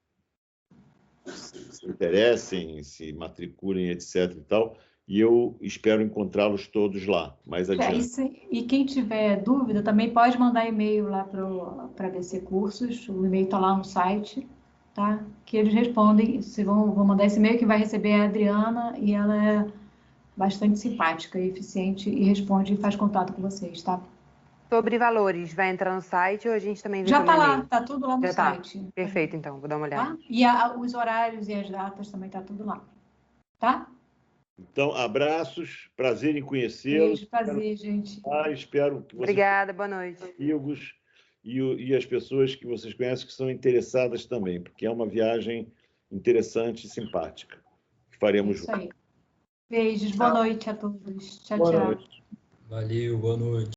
se interessem, se matriculem, etc. e tal, e eu espero encontrá-los todos lá, mais adiante. E quem tiver dúvida também pode mandar e-mail lá para BC Cursos, o e-mail está lá no site, tá? Que eles respondem, vão mandar esse e-mail, que vai receber a Adriana, e ela é bastante simpática e eficiente e responde e faz contato com vocês, tá? Sobre valores, vai entrar no site ou a gente também vê Já pelo está lá, e-mail? está tudo lá no Já tá. site. Perfeito, então, vou dar uma olhada. Tá? E os horários e as datas também está tudo lá, tá? Então, abraços, prazer em conhecê-los. Beijo, prazer, gente. Espero que vocês, Obrigada, boa noite. amigos e as pessoas que vocês conhecem que são interessadas também, porque é uma viagem interessante e simpática que faremos Isso aí. Beijos, boa noite a todos. Tchau, Boa tchau. noite. Valeu, boa noite.